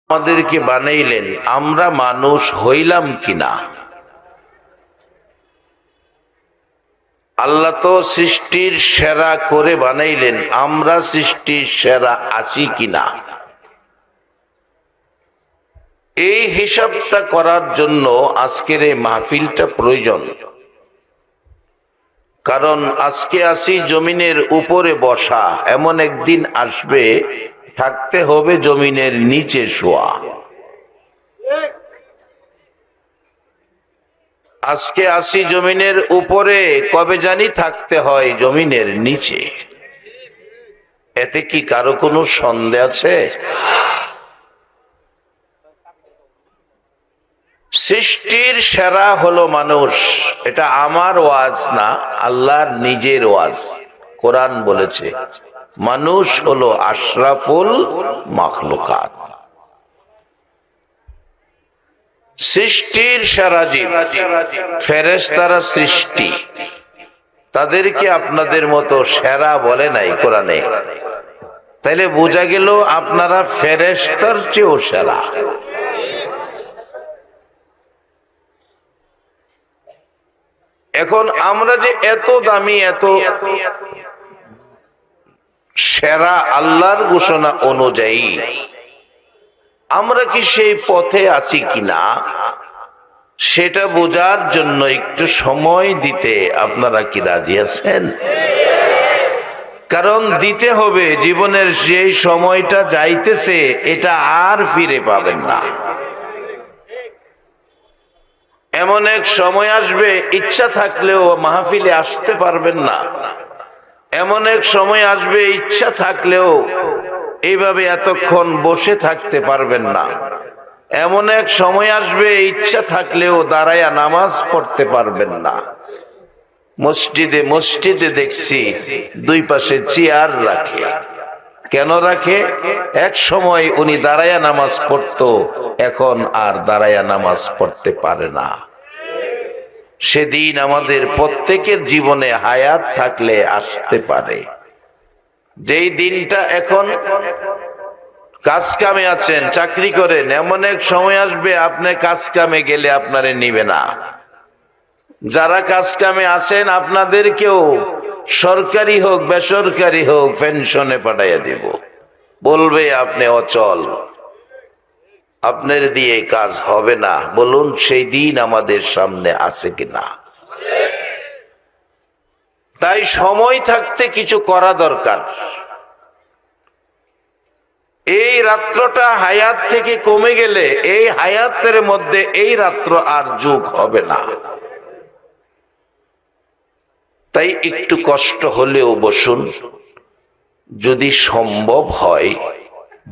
আমাদেরকে বানাইলেন, আমরা মানুষ হইলাম কিনা? আল্লাহ তো সৃষ্টির সেরা করে বানাইলেন, আমরা সৃষ্টির সেরা আছি কিনা? এই হিসাবটা করার জন্য আজকের এই মাহফিলটা প্রয়োজন। কারণ আজকে আসি জমিনের উপরে বসা, এমন একদিন আসবে থাকতে হবে জমিনের নিচে শোয়া। আজকে আসি জমিনের উপরে, কবে জানি থাকতে হয় জমিনের নিচে। এতে কি কারো কোনো সন্দেহ আছে? সৃষ্টির সেরা হলো মানুষ। এটা আমার ওয়াজ না, আল্লাহর নিজের ওয়াজ। কোরআন বলেছে মানুষ হলো আশরাফুল মাখলুকাত, সৃষ্টির সেরা জীব। ফেরেশতারা সৃষ্টি, তাদেরকে আপনাদের মতো সেরা বলে নাই কোরআনে। তাইলে বোঝা গেল আপনারা ফেরেশতার চেয়েও সেরা। এখন আমরা যে এত দামি, এত সেরা আল্লাহর ঘোষণা অনুযায়ী আমরা কি সেই পথে আছি কিনা সেটা বোঝার জন্য একটু সময় দিতে আপনারা কি রাজি আছেন? কারণ দিতে হবে, জীবনের যেই সময়টা যাইতেছে এটা আর ফিরে পাবেন না। এমন এক সময় আসবে ইচ্ছা থাকলেও মাহফিলে আসতে পারবেন না। এমন এক সময় আসবে ইচ্ছা থাকলেও এইভাবে এতক্ষণ বসে থাকতে পারবেন না। এমন এক সময় আসবে ইচ্ছা থাকলেও দাঁড়ায়া নামাজ পড়তে পারবেন না। মসজিদে মসজিদে দেখছি দুই পাশে চেয়ার রাখে। কেন রাখে? এক সময় উনি দাঁড়ায়া নামাজ পড়তো, এখন আর দাঁড়ায়া নামাজ পড়তে পারে না। সেদিন আমাদের প্রত্যেকের জীবনে হায়াত থাকলে আসতে পারে। যেই দিনটা এখন কাজ কামে আছেন, চাকরি করেন, এমন এক সময় আসবে আপনি কাজ কামে গেলে আপনারে নিবে না। যারা কাজ কামে আছেন আপনাদেরকেও সরকারি হোক বেসরকারি হোক পেনশনে পাঠাইয়া দিব, বলবে আপনি অচল, আপনার দিয়ে কাজ হবে না। বলুন সেই দিন আমাদের সামনে আছে কিনা? তাই সময় থাকতে কিছু করা দরকার। এই রাত্রটা হায়াত থেকে কমে গেলে এই হায়াতের মধ্যে এই রাত্র আর যোগ হবে না। তাই একটু কষ্ট হলেও বসুন। যদি সম্ভব হয়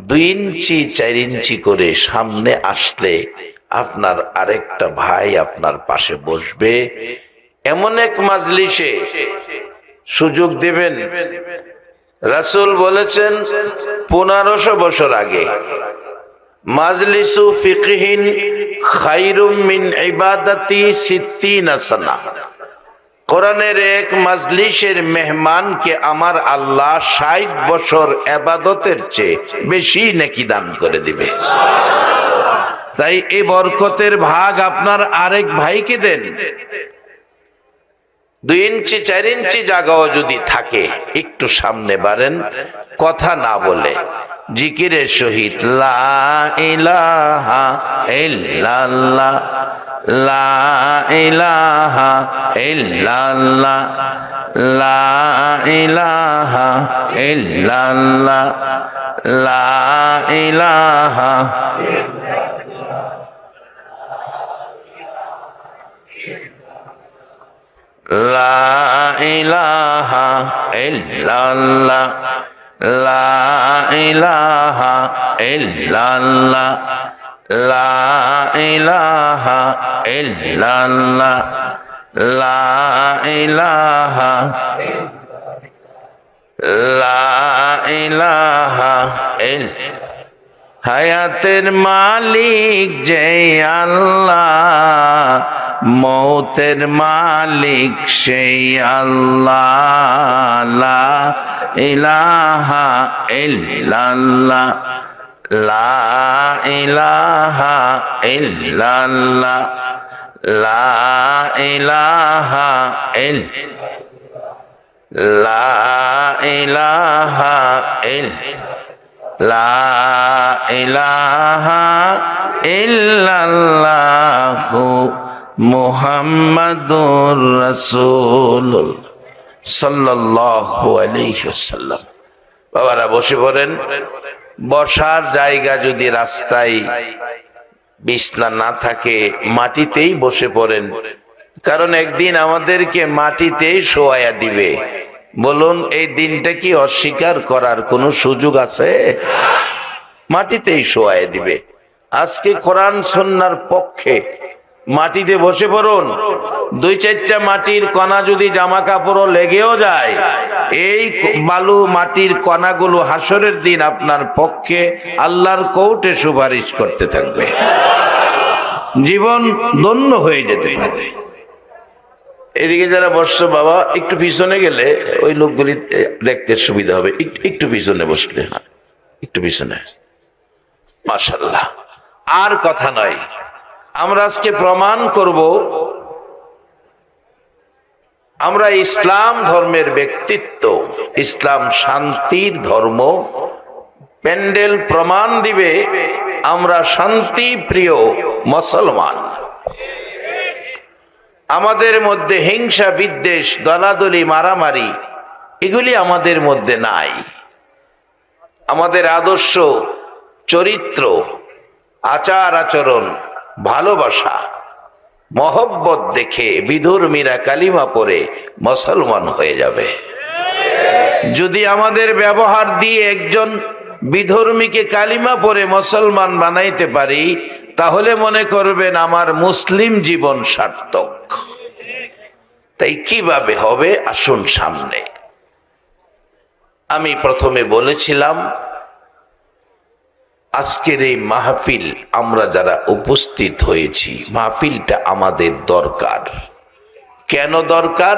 2 ইঞ্চি 4 ইঞ্চি করে সামনে আসলে আপনার আরেকটা ভাই আপনার পাশে বসবে। এমন এক মাজলিসে সুযোগ দেবেন। রাসূল বলেছেন 1500 বছর আগে, মাজলিসু ফিকহিন খায়রুম মিন ইবাদাতি 60 সানা। কোরআনের এক মাজলিসের মেহমানকে আমার আল্লাহ 60 বছর ইবাদতের চেয়ে বেশি নেকি দান করে দিবে। তাই এই বরকতের ভাগ আপনার আরেক ভাইকে দেন। 2 ইঞ্চি 4 ইঞ্চি জায়গাও যদি থাকে একটু সামনে বাড়েন, কথা না বলে জিকিরের সহিত লা ইলাহা ইল্লাল্লাহ, লা ইলাহা ইল্লাল্লাহ, লা ইলাহা ইল্লাল্লাহ, লা ইলাহা। লা ইলাহা ইল্লাল্লাহ, লা ইলাহা ইল্লাল্লাহ, লা ইলাহা ইল্লাল্লাহ, লা ইলাহা, লা ইলাহা ইল্লাল্লাহ। হায়াতের মালিক যে আল্লাহ, মৌতের মালিক সেই আল্লাহ। লা ইলাহা ইল্লাল্লাহ, লা ইলাহা ইল্লাল্লাহ, লা ইলাহা লা ইলাহা লা ইলাহা ইল্লাল্লাহু মুহাম্মাদুর রাসূলুল্লাহ সাল্লাল্লাহু আলাইহি ওয়াসাল্লাম। বাবারা বসে পড়েন। বসার জায়গা যদি রাস্তায় বিছনা না থাকে মাটিতেই বসে পড়েন, কারণ একদিন আমাদেরকে মাটিতেই শোয়ায়া দিবে। বলুন, এই দিনটা কি অস্বীকার করার কোনো সুযোগ আছে? মাটিতেই শোয়ায়া দিবে। আজকে কোরআন সুন্নাহর পক্ষে মাটিতে বসে পড়ুন। দুই চারটা মাটির কণা যদি জামা কাপড়ও লেগেও যায়, এই বালু মাটির কণাগুলো হাসরের দিন আপনার পক্ষে আল্লাহর কোর্টে সুপারিশ করতে থাকবে। জীবন ধন্য হয়ে যেতে পারে। এদিকে যারা বসছো বাবা, একটু পিছনে গেলে ওই লোকগুলি দেখতে সুবিধা হবে। একটু পিছনে বসলে, একটু পিছনে। মাশাআল্লাহ। আর কথা নয়, আমরা আজকে প্রমাণ করব আমরা ইসলাম ধর্মের ব্যক্তিত্ব, ইসলাম শান্তির ধর্ম। প্যান্ডেল প্রমাণ দিবে আমরা শান্তি প্রিয় মুসলমান। আমাদের মধ্যে হিংসা বিদ্বেষ দলাদলি মারামারি এগুলি আমাদের মধ্যে নাই। আমাদের আদর্শ চরিত্র আচার আচরণ ভালোবাসা মহব্বত দেখে বিধর্মীরা কালিমা পড়ে মুসলমান হয়ে যাবে। যদি আমাদের ব্যবহার দিয়ে একজন বিধর্মীকে কালিমা পড়ে মুসলমান বানাইতে পারি, তাহলে মনে করবেন আমার মুসলিম জীবন সার্থক। তাই কিভাবে হবে আসুন সামনে। আমি প্রথমে বলেছিলাম আজকের এই মাহফিল আমরা যারা উপস্থিত হয়েছি, মাহফিলটা আমাদের দরকার। কেন দরকার?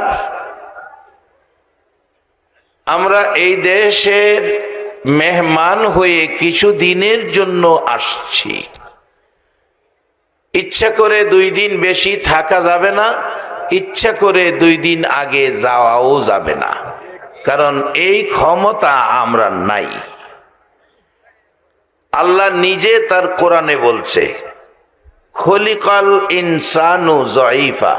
আমরা এই দেশের মেহমান হয়ে কিছু দিনের জন্য আসছি। ইচ্ছা করে 2 দিন বেশি থাকা যাবে না, ইচ্ছা করে 2 দিন আগে যাওয়াও যাবে না, কারণ এই ক্ষমতা আমরা নাই। আল্লাহ নিজে তার কোরআনে বলছে, খলিকাল ইনসানু যায়ীফা,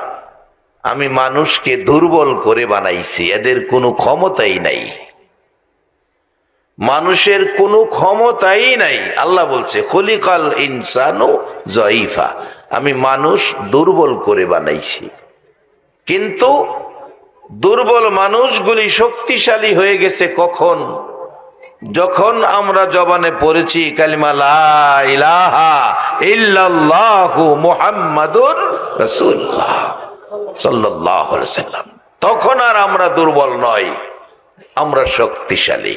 আমি মানুষকে দুর্বল করে বানাইছি, এদের কোনো ক্ষমতাই নাই। মানুষের কোনো ক্ষমতাই নাই। আল্লাহ বলছে খলিকাল ইনসানু যায়ীফা, আমি মানুষ দুর্বল করে বানাইছি। কিন্তু দুর্বল মানুষগুলি শক্তিশালী হয়ে গেছে কখন? যখন আমরা জবানে পড়েছি কালিমা লা ইলাহা ইল্লাল্লাহু মুহাম্মাদুর রাসূলুল্লাহ সাল্লাল্লাহু আলাইহি ওয়াসাল্লাম, তখন আর আমরা দুর্বল নই, আমরা শক্তিশালী।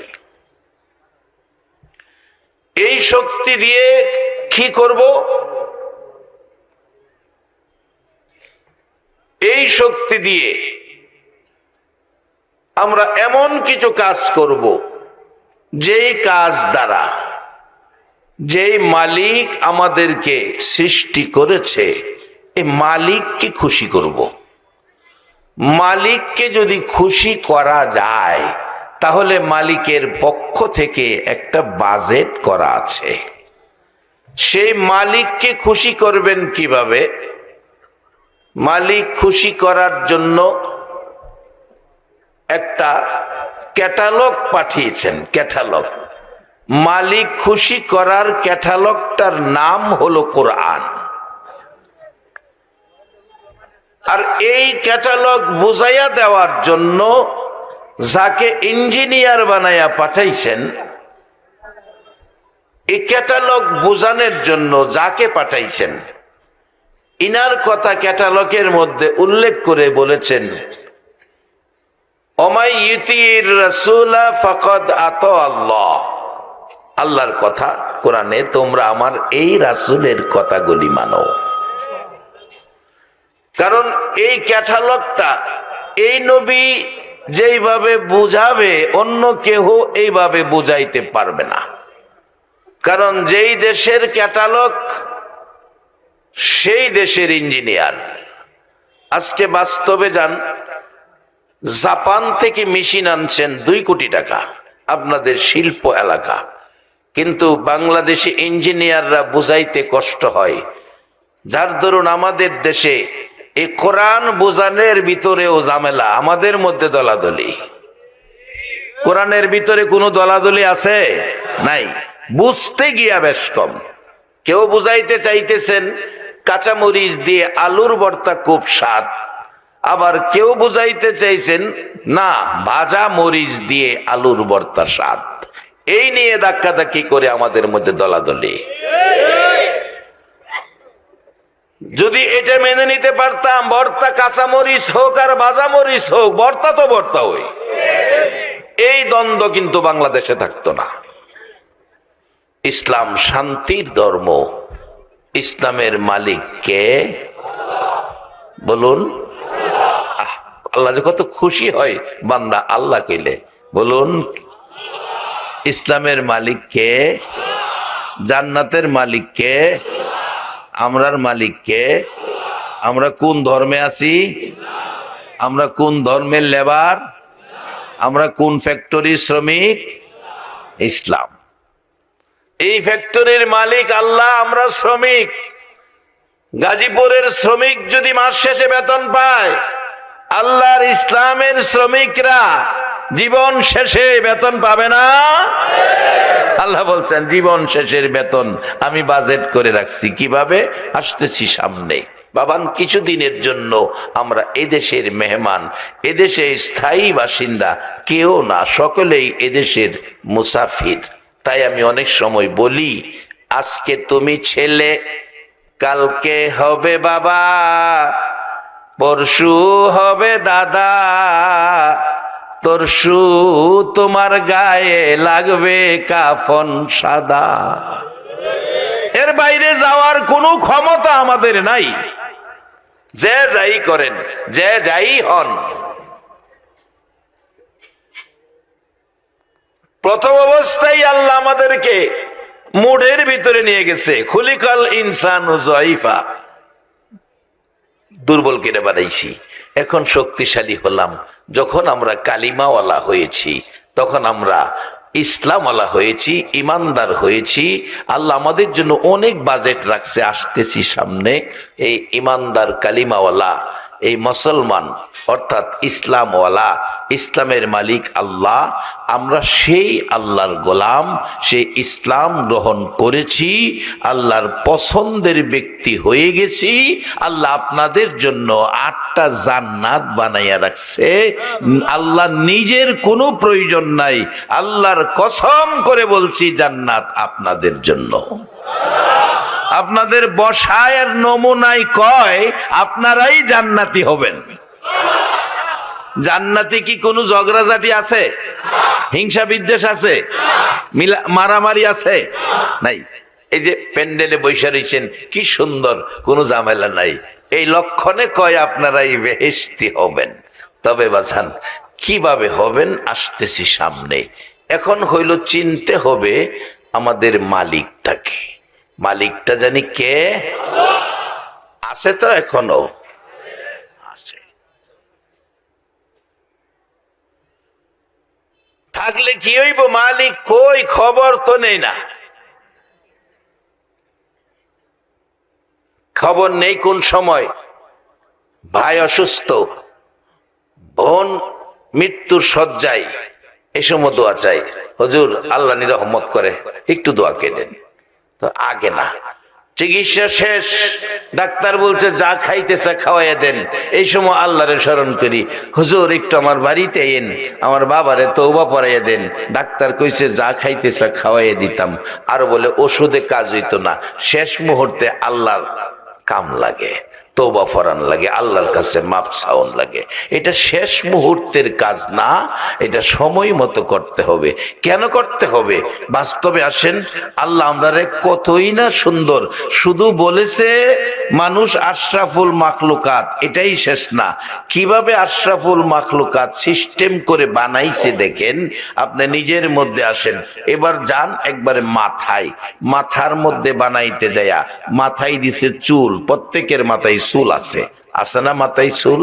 এই শক্তি দিয়ে কি করব? এই শক্তি দিয়ে আমরা এমন কিছু কাজ করব যেই কাজ দ্বারা যেই মালিক আমাদেরকে সৃষ্টি করেছে এই মালিককে খুশি করব। মালিককে যদি খুশি করা যায় তাহলে মালিকের পক্ষ থেকে একটা বাজেট করা আছে। সেই মালিককে খুশি করবেন কিভাবে? মালিক খুশি করার জন্য একটা ক্যাটালগ পাঠিয়েছেন। ক্যাটালগ, মালিক খুশি করার ক্যাটালগটার নাম হলো কোরআন। আর এই ক্যাটালগ বুঝাইয়া দেওয়ার জন্য যাকে ইঞ্জিনিয়ার বানাইয়া পাঠাইছেন, এই ক্যাটালগ বোঝানোর জন্য যাকে পাঠাইছেন, ইনার কথা ক্যাটালগের মধ্যে উল্লেখ করে বলেছেন, ওমাই ইউতির রাসূলা ফাকাদ আতা আল্লাহ। আল্লাহর কথা কোরআনে, তোমরা আমার এই রাসূলের কথাগুলি মানো। কারণ এই ক্যাটালগটা এই নবী যেইভাবে বুঝাবে অন্য কেউ এইভাবে বুঝাইতে পারবে না। কারণ যেই দেশের ক্যাটালগ সেই দেশের ইঞ্জিনিয়ার। আজকে বাস্তবে যান, জাপান থেকে মেশিন আনছেন 2 কোটি টাকা, আপনাদের শিল্প এলাকা, কিন্তু বাংলাদেশে ইঞ্জিনিয়াররা বুঝাইতে কষ্ট হয়। যার দরুন আমাদের দেশে এই কোরআন বোঝানোর ভিতরেও ঝামেলা, আমাদের মধ্যে দলাদলি। কোরআনের ভিতরে কোনো দলাদলি আছে? নাই। বুঝতে গিয়া বেশ কম। কেউ বুঝাইতে চাইতেছেন কাঁচামরিচ দিয়ে আলুর ভর্তা খুব স্বাদ, আবার কেউ বুঝাইতে চাইছেন না ভাজা মরিচ দিয়ে আলুর ভর্তা স্বাদ। এই নিয়ে ধাক্কাধাক্কি করে আমাদের মধ্যে দলাদলি। যদি এটা মেনে নিতে পারতাম, ভর্তা কাঁচামরিচ হোক আর ভাজা মরিচ হোক, ভর্তা তো ভর্তা হই, এই দ্বন্দ্ব কিন্তু বাংলাদেশে থাকতো না। ইসলাম শান্তির ধর্ম। ইসলামের মালিক কে? বলুন। আল্লাহ যে কত খুশি হয় বান্দা আল্লাহ কইলে। বলুন, ইসলামের মালিক কে? জান্নাতের মালিক কে? আমরার মালিক কে? আমরা কোন ধর্মে আছি? আমরা কোন ধর্মের লেবার? আমরা কোন ফ্যাক্টরির শ্রমিক? ইসলাম। এই ফ্যাক্টরির মালিক আল্লাহ, আমরা শ্রমিক। গাজীপুরের শ্রমিক যদি মাস শেষে বেতন পায়, আল্লাহর ইসলামের শ্রমিকরা জীবন শেষে বেতন পাবে না? আল্লাহ বলছেন জীবন শেষের বেতন আমি বাজেট করে রাখছি। কিভাবে? আসতেছি সামনে বাবান, কিছুদিনের জন্য আমরা এদেশের মেহমান, এদেশে স্থায়ী বাসিন্দা কেউ না, সকলেই এদেশের মুসাফির। তাই আমি অনেক সময় বলি, আজকে তুমি ছেলে, কালকে হবে বাবা, পরশু হবে দাদা, তরশু তোমার গায়ে লাগবে কাফন সাদা। এর বাইরে যাওয়ার কোনো ক্ষমতা আমাদের নাই। যে যাই করেন, যে যাই হন, প্রথম অবস্থায় আল্লাহ আমাদেরকে মুডের ভিতরে নিয়ে গেছে। খুলিকাল ইনসানু যায়ফা, দুর্বল কেটে বানাইছি, এখন শক্তিশালী হলাম। যখন আমরা কালিমাওয়ালা হয়েছি, তখন আমরা ইসলামওয়ালা হয়েছি, ইমানদার হয়েছি। আল্লাহ আমাদের জন্য অনেক বাজেট রাখছে। আসতেছি সামনে এই ইমানদার কালিমাওয়ালা, এই মুসলমান অর্থাৎ ইসলামওয়ালা, ইসলামের মালিক আল্লাহ। আমরা সেই আল্লাহর গোলাম, সেই ইসলাম গ্রহণ করেছি, আল্লাহর পছন্দের ব্যক্তি হয়ে গেছি। আল্লাহ আপনাদের জন্য 8টা জান্নাত বানাইয়া রাখছে। আল্লাহ নিজের কোনো প্রয়োজন নাই। আল্লাহর কসম করে বলছি, জান্নাত আপনাদের জন্য। আপনাদের বসায়ের নমুনায় কয় আপনারাই জান্নাতি হবেন। জান্নাতি কি কোনো ঝগড়াঝাটি আছে? হিংসা বিদ্বেষ আছে? মারামারি আছে? নাই। এই যে প্যান্ডেলে বৈশা রয়েছেন, কি সুন্দর, কোনো ঝামেলা নাই। এই লক্ষণে কয় আপনারাই বেহেশতি হবেন। তবে বাজান, কিভাবে হবেন আসতেছি সামনে। এখন হইল চিনতে হবে আমাদের মালিকটাকে। মালিকটা জানি কে? আছে তো, এখনো আছে। থাকলে কি হইব? মালিক কই, খবর তো নেই না। খবর নেই কোন সময় ভাই অসুস্থ, বোন মৃত্যুর শয্যায়, এই সময় দোয়া চাই, হুজুর আল্লাহ নিরহমত করে একটু দোয়া কে দেন। তো আগে না, চিকিৎসা শেষ, ডাক্তার বলছে যা খাইতেছে খাওয়াইয়া দেন। এই সময় আল্লাহরে স্মরণ করি, হুজুর একটু আমার বাড়িতে এন, আমার বাবারে তওবা পড়াইয়া দেন। ডাক্তার কইছে যা খাইতেছে খাওয়াইয়া দিতাম। আর বলে ওষুধে কাজ হইতো না। শেষ মুহূর্তে আল্লাহর কাম লাগে। তওবা ফরান লাগে, আল্লাহর কাছে মাপ চাওন লাগে। এটা শেষ মুহূর্তের কাজ না, এটা সময় মতো করতে হবে। কেন করতে হবে? বাস্তবে আসেন, আল্লাহ আমরারে কতই না সুন্দর, শুধু বলেছে মানুষ আশরাফুল মাখলুকাত, এটাই শেষ না। কিভাবে আশরাফুল মাখলুকাত সিস্টেম করে বানাইছে দেখেন। আপনি নিজের মধ্যে আসেন, এবার যান একবারে মাথায়, মাথার মধ্যে বানাইতে যায়া মাথায় দিছে চুল, প্রত্যেকের মাথায় চুল আছে, আছে না মাথায় চুল?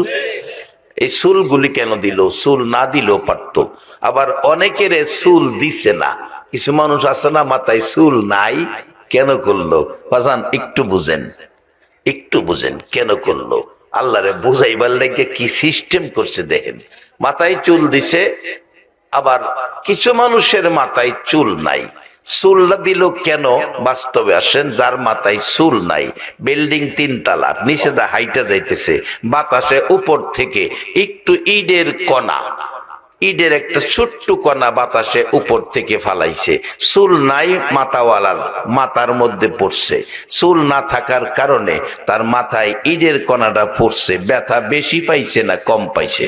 এই চুলগুলি কেন দিল? চুল না দিলেও পারত। আবার অনেকের চুল দিছে না, কিছু মানুষ আছে না মাথায় চুল নাই, কেন করলো? বাজান একটু বুঝেন, একটু বুঝেন কেন করলো। আল্লাহরে বুঝাইবার লাগে কি সিস্টেম করছে দেখেন। মাথায় চুল দিছে, আবার কিছু মানুষের মাথায় চুল নাই। চুলটা দিল কেন? বাস্তবে আসেন, যার মাথায় চুল নাই, বিল্ডিং 3 তলা, নিচে দা হাইটা যাইতেছে, বাতাসে উপর থেকে একটু ইটের কণা, ইটের একটা ছোট্ট কণা বাতাসে উপর থেকে ফালাইছে, চুল নাই মাথাওয়ালার, মাথার মধ্যে পড়ছে। চুল না থাকার কারণে তার মাথায় ইটের কণাটা পড়ছে, ব্যথা বেশি পাইছে না কম পাইছে?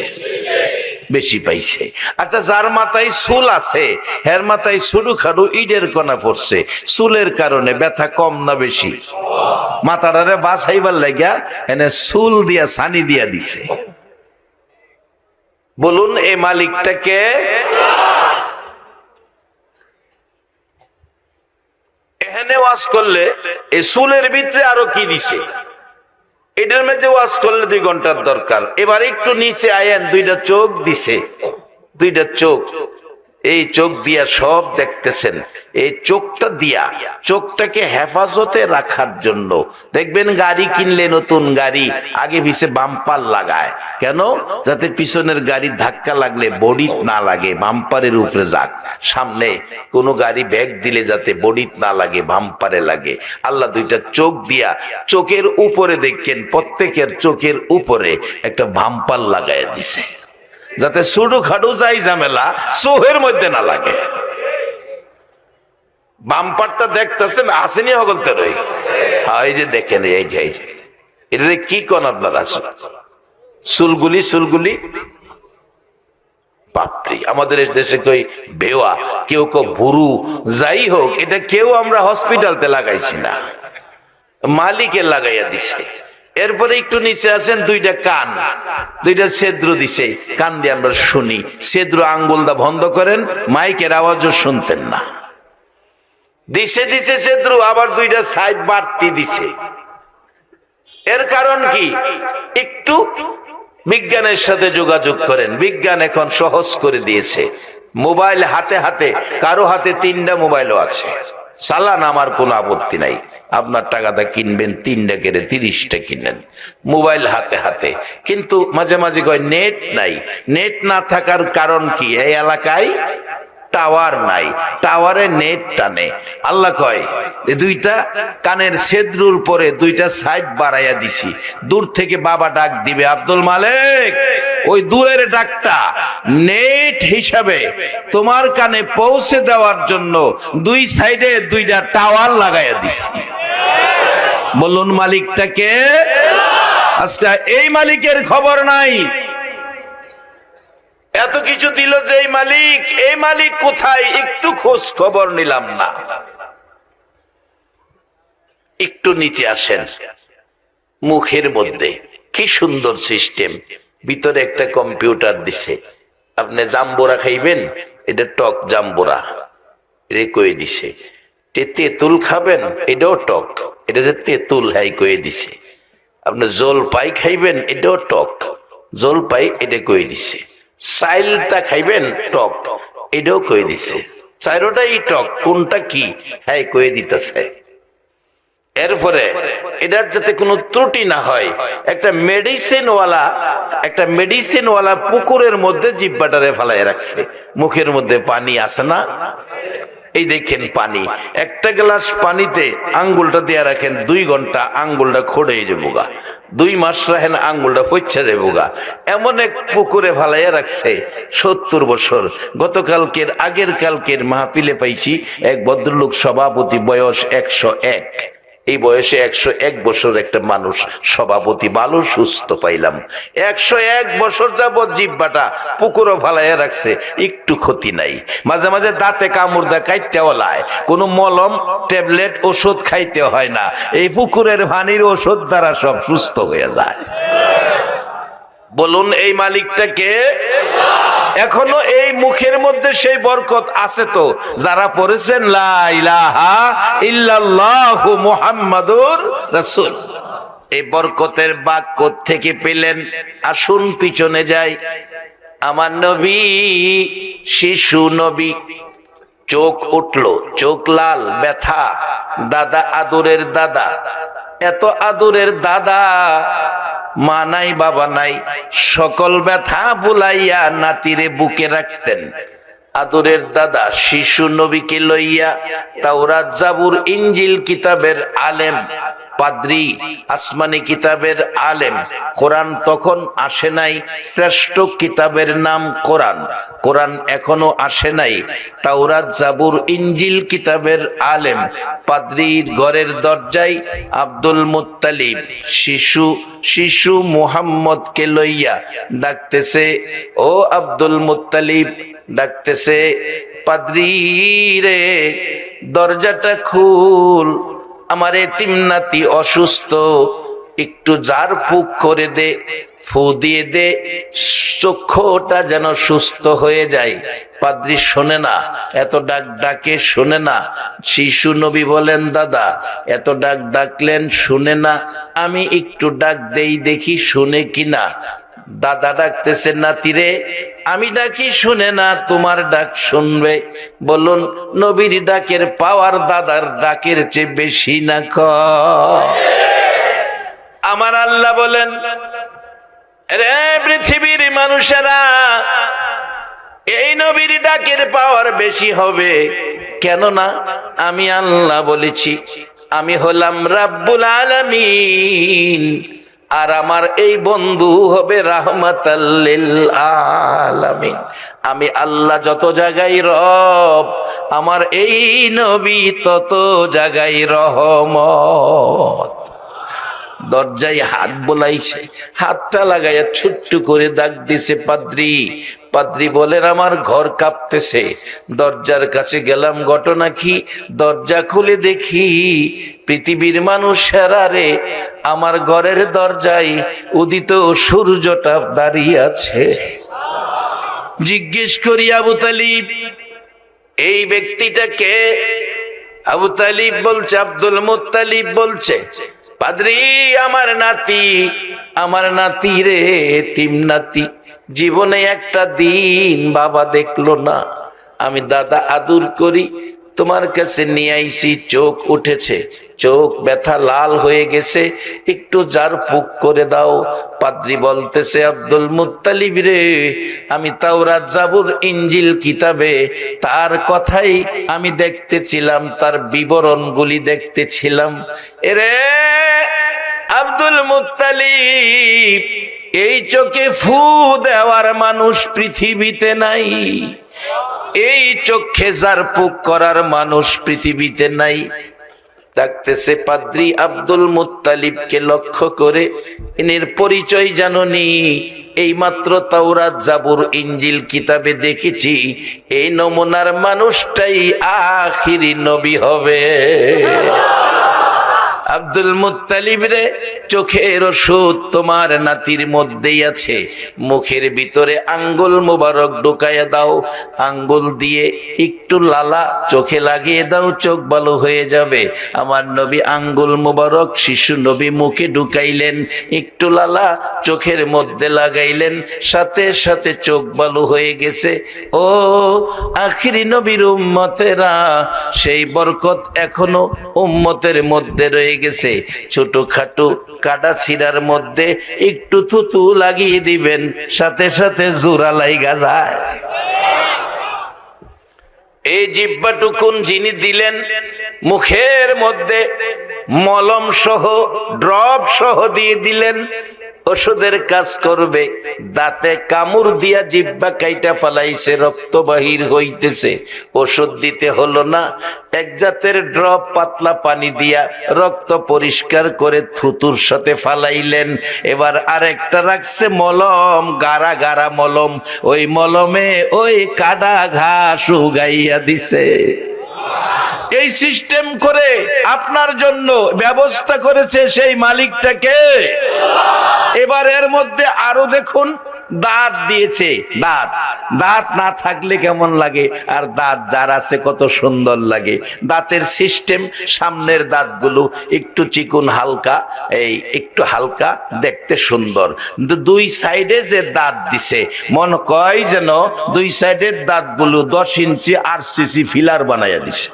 বেশি পাইছে। আচ্ছা, যার মাথায় চুল আছে এর মাথায় ছোটো খাটো ইটের কণা পড়ছে, চুলের কারণে ব্যথা কম না বেশি? মাথাটারে বাঁচাইবার লাগিয়া এনে চুল দিয়া ছানি দিয়া দিছে। বলুন এই মালিকটাকে? এখানে ওয়াজ করলে এই চুলের ভিতরে আরো কি দিছে, এটার মধ্যে ওয়াজ করলে 2 ঘন্টার দরকার। এবার একটু নিচে আয়েন, 2টা চোখ দিছে, 2টা চোখ, এই চোখ দিয়া সব দেখতেছেন। এই চোখটা দিয়া, চোখটাকে হেফাজতে রাখার জন্য দেখবেন গাড়ি কিনলে, নতুন গাড়ি আগে পিছে বাম্পার লাগায়, কেন? যাতে পিছনের গাড়ির ধাক্কা লাগলে বডিত না লাগে, বাম্পারের উপরে যাক। সামনে কোনো গাড়ি ব্যাগ দিলে যাতে বডিত না লাগে, বাম্পারে লাগে। আল্লাহ 2টা চোখ দিয়া চোখের উপরে দেখেন, প্রত্যেকের চোখের উপরে একটা বাম্পার লাগায় দিছে, যাতে ছোটো খাটো যাই ঝামেলা চোখের মধ্যে না লাগে। বাম্পারটা দেখতেছেন, আসেনি হগলতে রই? এই যে দেখেন, এই যে এটা কি কোন আপনারা চুলগুলি, চুলগুলি বাপরি, আমাদের দেশে কই বেওয়া, কেউ কেউ বুরু, যাই হোক, এটা কেউ আমরা হসপিটালতে লাগাইছি না, মালিকে লাগাইয়া দিছে। এরপরে একটু নিচে আছেন, 2টা কান, 2টা ছিদ্র দিছে, কান দিয়ে আমরা শুনি। ছিদ্র আঙ্গুলটা বন্ধ করেন, মাইকের আওয়াজও শুনতেন না। দিছে দিছে ছিদ্র, আবার 2টা সাইড বাড়তি দিছে। এর কারণ কি? একটু বিজ্ঞানের সাথে যোগাযোগ করেন, বিজ্ঞান এখন সহজ করে দিয়েছে। মোবাইল হাতে হাতে, কারো হাতে 3টা মোবাইলও আছে, চালান, আমার কোনো আপত্তি নাই। আপনার টাকাটা কিনবেন, 3টা কেড়ে 30টা কিনেন, মোবাইল হাতে হাতে। কিন্তু মাঝে মাঝে কয় নেট নাই। নেট না থাকার কারণ কি? এই এলাকায় টাওয়ার নাই, টাওয়ারে নেট টানে। আল্লাহ কয় 2টা কানের ছিদ্রুর পরে 2টা সাইড বাড়াইয়া দিছি। দূর থেকে বাবা ডাক দিবে, আব্দুল মালিক, ওই দূরের ডাকটা নেট হিসাবে তোমার কানে পৌঁছে দেওয়ার জন্য 2 সাইডে 2টা টাওয়ার লাগাইয়া দিছি। বলুন মালিকটাকে? আচ্ছা, এই মালিকের খবর নাই। এত কিছু দিল যে এই মালিক, এই মালিক কোথায়? একটু খোঁজ খবর নিলাম না। একটু নিচে আসেন, মুখের মধ্যে কি সুন্দর সিস্টেম, ভিতরে একটা কম্পিউটার দিছে। আপনি জাম্বুরা খাইবেন, এটা টক জাম্বুরা, এটা কয়ে দিছে। তেঁতুল খাবেন, এটাও টক, এটা যে তেঁতুল, হ্যাঁ কয়ে দিছে। আপনি জলপাই খাইবেন, এটাও টক, জলপাই, এটা কয়ে দিছে। চাইলটা খাইবেন, টক, এটাও কয়ে দিছে। 4টাই টক, কোনটা কি হ্যাঁ কয়ে দিতেছে। এরপরে এটার যাতে কোনো ত্রুটি না হয়, একটা মেডিসিনওয়ালা পুকুরের মধ্যে জিব্বাটারে ফেলায় রাখছে। মুখের মধ্যে পানি আসে না, এই দেখেন পানি, একটা গ্লাস পানিতে আঙ্গুলটা দিয়ে রাখেন, 2 ঘন্টা আঙ্গুলটা খড়ে যাবো গা, 2 মাস রাখেন আঙ্গুলটা পচা যাবো গা। এমন এক পুকুরে ফালাইয়া রাখছে 70 বছর। গতকালকের আগের কালকের মাহফিলে পাইছি এক ভদ্রলোক সভাপতি, বয়স 101, এই বয়সে 101 বছর একটা মানুষ সভাপতি, ভালো সুস্থ পাইলাম। 101 বছর যাবৎ জিহ্বাটা পুকুরও ফালাইয়া রাখছে, একটু ক্ষতি নাই। মাঝে মাঝে দাঁতে কামড় দেয়, কাইটটাও লায়, কোনো মলম ট্যাবলেট ওষুধ খাইতে হয় না, এই পুকুরের পানির ওষুধ দ্বারা সব সুস্থ হয়ে যায়। বলুন এই মালিকটাকে। এখনো এই মুখের মধ্যে সেই বরকত আছে তো, যারা পড়েছেন লা ইলাহা ইল্লাল্লাহু মুহাম্মাদুর রাসূল। এই বরকতের বাক থেকে পেলেন? আসুন পিছনে যাই। আমার নবী শিশু নবী, চোখ উঠলো, চোখ লাল, ব্যথা, দাদা আদরের দাদা, এত আদরের দাদা, মা নাই বাবা নাই, সকল ব্যথা বুলাইয়া নাতিরে বুকে রাখতেন। আদরের দাদা শিশু নবীকে লইয়া তাওরাত জাবুর ইনজিল কিতাবের আলেম, পাদ্রী, আসমানি কিতাবের আলেম। কোরআন তখন আসে নাই, শ্রেষ্ঠ কিতাবের নাম কোরআন। কোরআন এখনো আসে নাই। তাওরাত জাবুর ইনজিল কিতাবের আলেম পাদ্রীর ঘরের দরজায় আব্দুল মুত্তালিব শিশু মুহাম্মদকে লইয়া ডাকতেছে, ও আব্দুল মুত্তালিব, ডাকতেছে, পাদ্রী রে দরজাটা খুল, আমার এতিম নাতি অসুস্থ, একটু জার ফুক করে দে, ফু দিয়ে দে, চক্ষুটা যেন সুস্থ হয়ে যায়। পাদ্রী শোনে না, এত ডাক ডাকে শোনে না। শিশু নবী বলেন, দাদা এত ডাক ডাকলেন শুনে না, আমি একটু ডাক দেই দেখি শুনে কিনা। দাদা ডাকতেছে, নাতিরে আমি ডাকি শুনে না, তোমার ডাক শুনবে। বলুন নবীর ডাকের পাওয়ার দাদার ডাকের চেয়ে বেশি না কম? আমার আল্লাহ বলেন, রে পৃথিবীর মানুষেরা, এই নবীর ডাকের পাওয়ার বেশি হবে। কেননা আমি আল্লাহ বলেছি, আমি হলাম রাব্বুল আলামিন, আর আমার এই বন্ধু হবে রাহমাতাল লিল আলামিন। আমি আল্লাহ যত জায়গায় রব, আমার এই নবী তত জায়গায় রহমত। দরজায় হাত বোলাইছে, হাতটা লাগাইয়া ছোট্ট করে দাগ দিছে পাদ্রী। পাদ্রী বলেন, আমার ঘর কাঁপতেছে। দরজার কাছে গেলাম, ঘটনা কি? দরজা খুলে দেখি পৃথিবীর মানুষেরা রে, আমার ঘরের দরজায় উদিত সূর্যটা দাঁড়িয়ে আছে। জিজ্ঞেস করি, আবু তালিব এই ব্যক্তিটাকে? আবু তালিব বলছে, আব্দুল মুত্তালিব বলছে, পাদ্রী আমার নাতি রে, এতিম নাতি, জীবনে একটা দিন বাবা দেখলো না। আমি দাদা আদর করি, তোমার কাছে নিয়ে আইছি, চোখ উঠেছে, চোখ ব্যথা লাল হয়ে গেছে, একটু জার ফুক করে দাও। পাদ্রী বলতেছে, আব্দুল মুত্তালিব রে, আমি তাওরাত জাবুর ইনজিল কিতাবে তার কথাই আমি দেখতেছিলাম, তার বিবরণগুলি দেখতেছিলাম। এরে আব্দুল মুত্তালিব, এই চোখে ফু দেওয়ার মানুষ পৃথিবীতে নাই, এই চোখে জারপুক করার মানুষ পৃথিবীতে নাই। ডাকতেছে পাদ্রী আব্দুল মুত্তালিবকে লক্ষ্য করে, এর পরিচয় জানোনি? এই মাত্র তাওরাত জাবুর ইনজিল কিতাবে দেখেছি, এই নমুনার মানুষটাই আখিরি নবী হবে। আব্দুল মুত্তালিব রে, চোখের ওষুধ তোমার নাতির মধ্যেই আছে, মুখের ভিতরে আঙ্গুল মুবারক ঢুকাইয়া দাও, আঙ্গুল দিয়ে একটু লালা চোখে লাগিয়ে দাও, চোখ ভালো হয়ে যাবে। আমার নবী আঙ্গুল মুবারক শিশু নবী মুখে ঢুকাইলেন, একটু লালা চোখের মধ্যে লাগাইলেন, সাথে সাথে চোখ ভালো হয়ে গেছে। ও আখিরি নবীর উম্মতেরা, সেই বরকত এখনো উম্মতের মধ্যে রয়ে গেছে। ছোটখাটো কাটা ছিঁড়ার মধ্যে একটু থুতু লাগিয়ে দিবেন, সাথে সাথে জোড়া লাইগা যায়। এই জিহ্বাটুকুন যিনি দিলেন, মুখের মধ্যে মলম সহ ড্রপ সহ দিয়ে দিলেন, ওষুধের কাজ করবে। দাঁতে কামড় দিয়া জিহ্বা কাইটা ফালাইছে, রক্ত বাহির হইতেছে, ওষুধ দিতে হলো না, এক জাতের ড্রপ পাতলা পানি দিয়া রক্ত পরিষ্কার করে থুতুর সাথে ফালাইলেন। এবার আরেকটা রাখছে মলম, গাড়া গাড়া মলম, ওই মলমে ওই কাটা ঘাস উগাইয়া দিছে। এই সিস্টেম করে আপনার জন্য ব্যবস্থা করেছে সেই মালিকটাকে। এবার এর মধ্যে আরো দেখুন, দাঁত দিয়েছে। দাঁত, দাঁত না থাকলে কেমন লাগে, আর দাঁত যার আছে কত সুন্দর লাগে। দাঁতের সিস্টেম, সামনের দাঁতগুলো একটু চিকুন হালকা, এই একটু হালকা, দেখতে সুন্দর। কিন্তু দুই সাইডে যে দাঁত দিছে, মনে কয় যেন দুই সাইডের দাঁতগুলো 10 ইঞ্চি আরসিসি ফিলার বানাইয়া দিছে।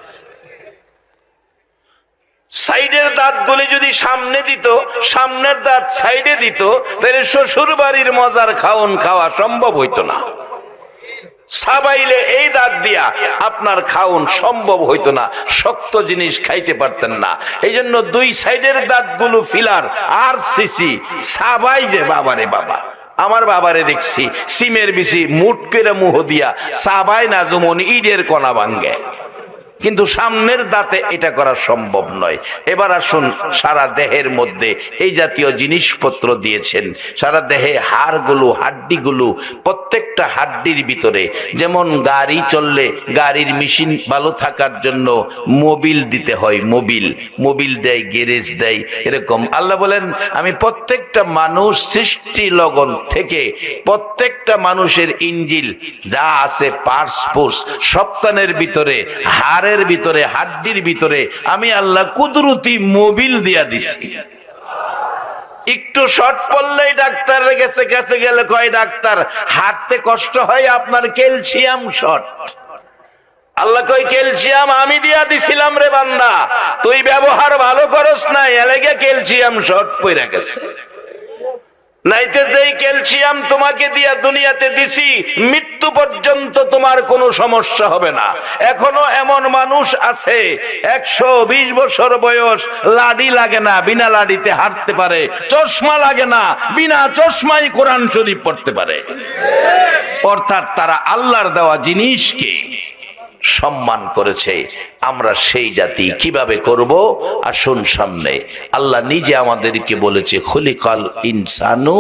সাইডের দাঁতগুলি যদি সামনে দিত, সামনের দাঁত সাইডে দিত, তাহলে শ্বশুর বাড়ির মজার খাওন খাওয়া সম্ভব হইতো না। সাবাইলে এই দাঁত দিয়া আপনার খাওন সম্ভব হইতো না, শক্ত জিনিস খাইতে পারতেন না। এই জন্য দুই সাইডের দাঁতগুলো ফিলার আর সিসি সাবাই যে, বাবারে বাবা, আমার বাবারে দেখছি সিমের বিচি মুট করে মুহ দিয়া সাবাই না, যেমন ইটের কণা ভাঙ্গে, কিন্তু সামনের দাঁতে এটা করা সম্ভব নয়। এবার আসুন, সারা দেহের মধ্যে এই জাতীয় জিনিসপত্র দিয়েছেন। সারা দেহে হাড়গুলো, হাড্ডিগুলো, প্রত্যেকটা হাড্ডির ভিতরে, যেমন গাড়ি চললে গাড়ির মেশিন ভালো থাকার জন্য মোবিল দিতে হয়, মোবিল দেয়, গ্যারেজ দেয়, এরকম আল্লাহ বলেন আমি প্রত্যেকটা মানুষ সৃষ্টি লগন থেকে প্রত্যেকটা মানুষের ইঞ্জিল যা আছে, পার্টস পুর্স, সপ্তাহের ভিতরে, হাড়ের ভিতরে, হাড্ডির ভিতরে আমি আল্লাহ কুদরতি মোবিল দিয়া দিছি। একটু শর্ট পড়লেই ডাক্তারের কাছে গেলে কয় ডাক্তার হাঁটতে কষ্ট হয়, আপনার ক্যালসিয়াম শর্ট। আল্লাহ কই ক্যালসিয়াম আমি দিয়া দিছিলাম রে বান্দা, তুই ব্যবহার ভালো করস না, এলাকা ক্যালসিয়াম শর্ট পইরা গেছে। নাইতে যেই ক্যালসিয়াম তোমাকে দিয়া দুনিয়াতে দিছি, মৃত্যু পর্যন্ত তোমার কোনো সমস্যা হবে না। এখনো এমন মানুষ আছে 120 বছর বয়স, লাডি লাগে না, বিনা লাডিতে হাঁটতে পারে, চশমা লাগে না, বিনা চশমায় কোরআন শরীফ পড়তে পারে। অর্থাৎ তারা আল্লাহর দেওয়া জিনিসকে সম্মান করেছে। আমরা সেই জাতি কিভাবে করব? আসুন সামনে আল্লাহ নিজে আমাদেরকে বলেছে খলিকাল ইনসানু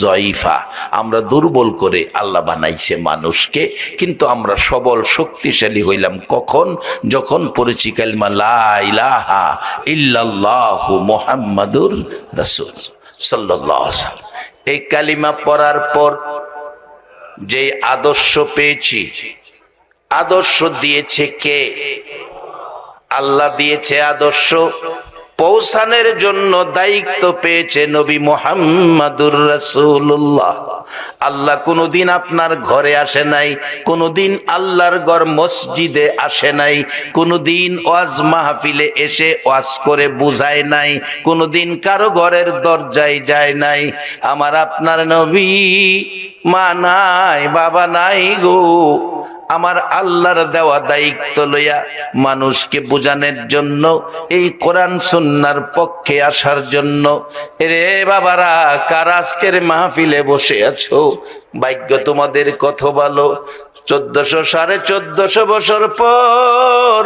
জয়ীফা, আমরা দুর্বল করে আল্লাহ বানাইছে মানুষকে, কিন্তু আমরা সবল শক্তিশালী হইলাম কখন? যখন পড়েছি কালিমা লা ইলাহা ইল্লাল্লাহু মুহাম্মাদুর রাসূল সাল্লাল্লাহু আলাইহি ওয়াসাল্লাম। এই কালিমা পড়ার পর যে আদর্শ পেয়েছি, আদর্শ দিয়েছে কে? আল্লাহ দিয়েছে আদর্শ। পৌঁছানোর জন্য দায়িত্ব পেয়েছে নবী মুহাম্মাদুর রাসূলুল্লাহ। আল্লাহ কোনদিন আপনার ঘরে আসে নাই, কোনদিন আল্লাহর ঘর মসজিদে আসে নাই, কোনদিন ওয়াজ মাহফিলে এসে ওয়াজ করে বুঝায় নাই, কোনদিন কারো ঘরের দরজায় যায় নাই। আমার আপনার নবী মা নাই, বাবা নাই গো, আমার আল্লাহর দেওয়া দায়িত্ব লইয়া মানুষকে বোঝানোর জন্য, এই কোরআন সুন্নাহর পক্ষে আসার জন্য। রে বাবারা, কারা আজকের মাহফিলে বসে আছো? ভাগ্য তোমাদের কত ভালো। 1400-1450 বছর পর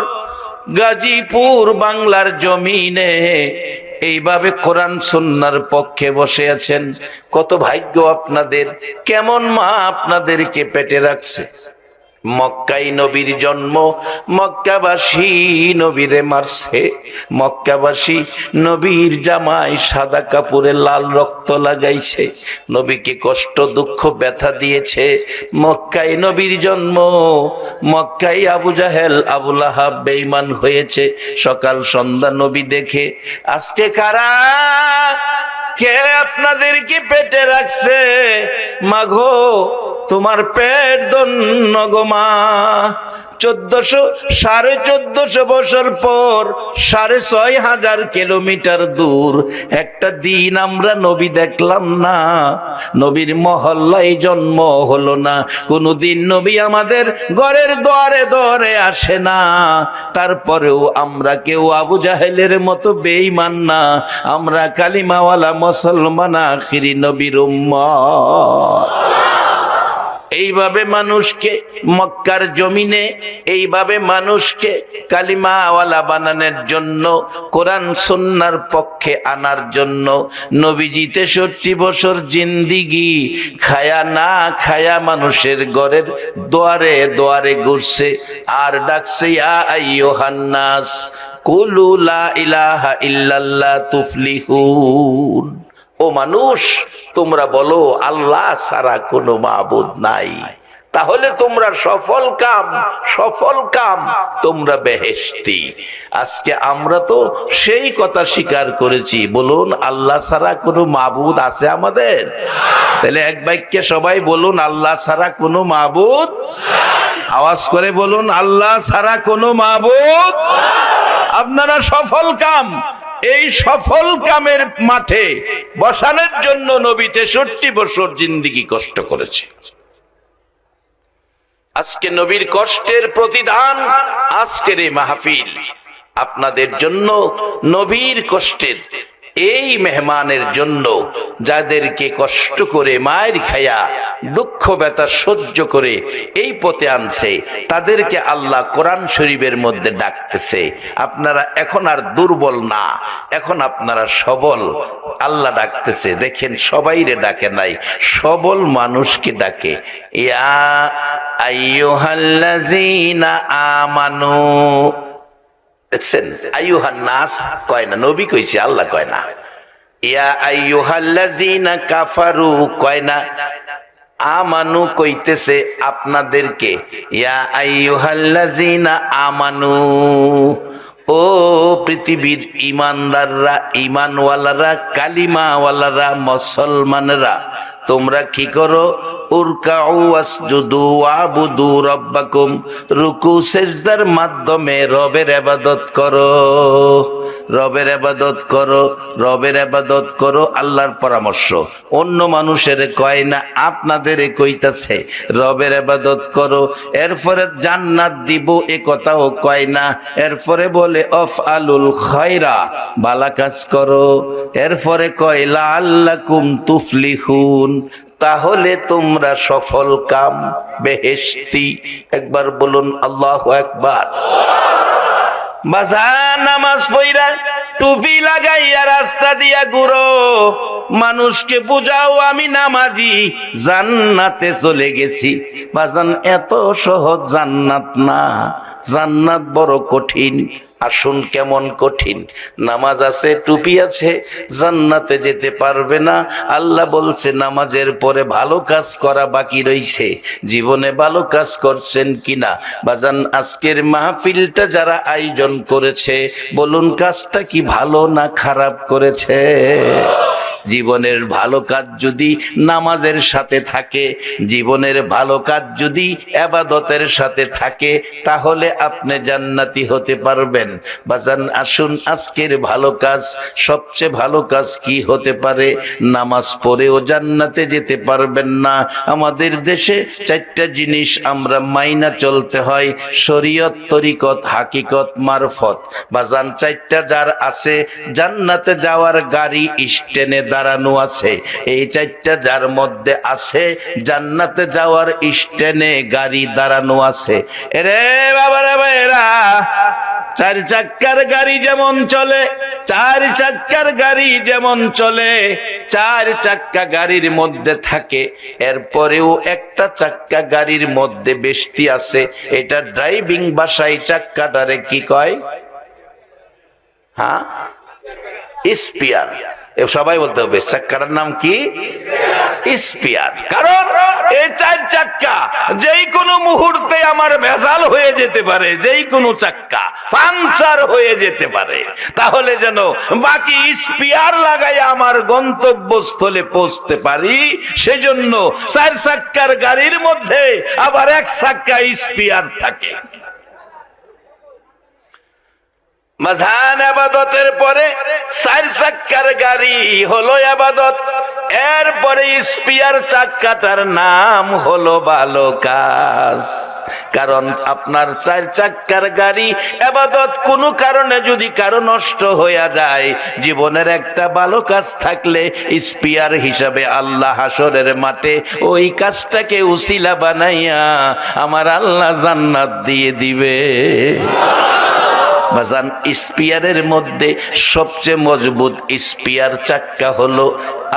গাজীপুর বাংলার জমিনে এইভাবে কোরআন সুন্নাহর পক্ষে বসে আছেন। কত ভাগ্য আপনাদের। কেমন মা আপনাদেরকে পেটে রাখছে। মক্কায় নবীর জন্ম, মক্কাবাসী নবীরে মারছে, মক্কাবাসী নবীর জামায় সাদা কাপড়ে লাল রক্ত লাগাইছে, নবীকে কষ্ট দুঃখ ব্যথা দিয়েছে। মক্কায় নবীর জন্ম, মক্কায় আবু জাহেল আবু লাহাব বেঈমান হয়েছে, সকাল সন্ধ্যা নবী দেখে। আজকে কারা, কে আপনাদেরকে পেটে রাখছে? মাগো তোমার পেট ধন্য গো মা। 1400 বছর পর 6500 কিলোমিটার দূর একটা দিন আমরা নবী দেখলাম না, নবীর মহল্লায় জন্ম হলো না, কোনদিন নবী আমাদের ঘরের দুয়ারে দুয়ারে আসে না। তারপরেও আমরা কেউ আবু জাহেলের মতো বেঈমান না, আমরা কালিমাওয়ালা মুসলমান, আখিরি নবীর উম্মত। এইভাবে মানুষকে মক্কার জমিনে, এইভাবে মানুষকে কালিমাওয়ালা বানানোর জন্য, কোরআন সুন্নাহর পক্ষে আনার জন্য নবীজি 63 বছর জিন্দিগি খায়া না খায়া মানুষের ঘরের দুয়ারে দুয়ারে ঘুরছে আর ডাকছে, ইয়া আইয়ুহান নাস কুলু লা ইলাহা ইল্লাল্লাহ তুফলিহুন। ও মানুষ, তোমরা বলো আল্লাহ ছাড়া কোনো মাবুদ নাই, তাহলে তোমরা সফল কাম তোমরা বেহেশতি। আজকে আমরা তো সেই কথা স্বীকার করেছি, বলুন আল্লাহ ছাড়া কোনো মাবুদ আছে আমাদের? তাহলে এক বাক্যে সবাই বলুন আল্লাহ ছাড়া কোনো মাবুদ। আওয়াজ করে বলুন আল্লাহ ছাড়া কোনো মাবুদ। আপনারা সফল কাম, এই সফল কামের মাঠে বসানোর জন্য নবী 63 বছর জিন্দেগি কষ্ট করেছে। আজকে নবীর কষ্টের প্রতিদান আজকের এই মাহফিল আপনাদের জন্য। নবীর কষ্টের এই মেহমানের জন্য, যাদেরকে কষ্ট করে মায়ের খায়া দুঃখ ব্যথা সহ্য করে এই পথে আনছে, তাদেরকে আল্লাহ কোরআন শরীফের মধ্যে ডাকতেছে। আপনারা এখন আর দুর্বল না, এখন আপনারা সবল। আল্লাহ ডাকতেছে, দেখেন সবাইরে ডাকে নাই, সবল মানুষকে ডাকে। ইয়া আইয়ুহাল্লাযীনা আমানু, দেখছেন আইয়ুহান নাস কয় না, নবী কইছে, আল্লাহ কয় না। ইয়া আইয়ুহাল্লাযীনা কাফারু কয় না, আমানু কইতেছে আপনাদেরকে। ইয়া আইয়ুহাল্লাযীনা আমানু, ও পৃথিবীর ইমানদাররা, ইমানওয়ালারা, কালিমাওয়ালারা, মুসলমানরা, তোমরা কি করো? উরকাউ ওয়াসজুদু ওয়াবুদু রাব্বাকুম, রুকু সেজদার মাধ্যমে রবের ইবাদত করো, রবের ইবাদত করো, রবের ইবাদত করো। আল্লাহর পরামর্শ, অন্য মানুষের কয় না, আপনাদের কইতাছে রবের ইবাদত করো। এরপরে জান্নাত দিব এ কথাও কয় না, এরপরে বলে আফআলুল খায়রা, ভালো কাজ করো। এরপরে কয় লাআল্লাকুম তুফলিহুন, তাহলে তোমরা সফল কাম বেহেশতি। একবার বলুন আল্লাহু আকবার। বাজার নামাজ পড়া টুপি লাগাইয়া রাস্তা দিয়া ঘুরো, মানুষকে বুঝাও আমি নামাজি, জান্নাতে চলে গেছি। বাজান এত সহজ জান্নাত না, জান্নাত বড় কঠিন। আসুন কেমন কঠিন। নামাজ আছে, টুপি আছে, জান্নাতে যেতে পারবে না। আল্লাহ বলছে নামাজের পরে ভালো কাজ করা বাকি রইছে। জীবনে ভালো কাজ করছেন কিনা? বাজান আজকের মাহফিলটা যারা আয়োজন করেছে, বলুন কাজটা কি ভালো না খারাপ করেছে? জীবনের ভালো কাজ যদি নামাজের সাথে থাকে, জীবনের ভালো কাজ যদি ইবাদতের সাথে থাকে, তাহলে আপনি জান্নাতি হতে পারবেন। বাজান আসুন, আজকের ভালো কাজ, সবচেয়ে ভালো কাজ কি হতে পারে? নামাজ পড়েও জান্নাতে যেতে পারবেন না। আমাদের দেশে 4টা জিনিস আমরা মাইনা চলতে হয়, শরীয়ত, তরিকত, হাকিকত, মারফত। বাজান 4টা যার আছে, জান্নাতে যাওয়ার গাড়ি স্ট্যান্ডে দাঁড়ানো আছে। এই 4টা যার মধ্যে আছে, জান্নাতে যাওয়ার স্ট্যান্ডে গাড়ি দাঁড়ানো আছে। এরে বাবারা ভাইরা, 4 চাক্কার গাড়ি যেমন চলে, 4 চাক্কার গাড়ি যেমন চলে, 4 চাক্কা গাড়ির মধ্যে থাকে, এরপরেও একটা চাক্কা গাড়ির মধ্যে বেশতি আছে। এটা ড্রাইভিং ভাষায় চাক্কাটারে কি কয়? হ্যাঁ, স্পিয়ার। সবাই বলতে হবে চাক্কাটার নাম কি? স্পিয়ার। কারণ এই চার চাক্কা যেই কোনো মুহূর্তে আমার ভেজাল হয়ে যেতে পারে, যেই কোনো চাক্কা পাংচার হয়ে যেতে পারে। তাহলে যেন বাকি স্পিয়ার লাগাই আমার গন্তব্যস্থলে পৌঁছতে পারি, সেজন্য চার চাক্কার গাড়ির মধ্যে আবার এক চাক্কা স্পিয়ার থাকে। মাঝান ইবাদতের পরে চার চাক্কার গাড়ি হলো ইবাদত, এরপরে স্পিয়ার চাক্কাটার নাম হলো ভালো কাজ। কারণ আপনার চার চাক্কার গাড়ি ইবাদত কোনো কারণে যদি কারো নষ্ট হয়ে যায়, জীবনের একটা ভালো কাজ থাকলে স্পিয়ার হিসাবে আল্লাহ হাসরের মাঠে ওই কাজটাকে উসিলা বানাইয়া আমার আল্লাহ জান্নাত দিয়ে দিবে। বাজান, স্পিয়ারের মধ্যে সবচেয়ে মজবুত স্পিয়ার চাক্কা হলো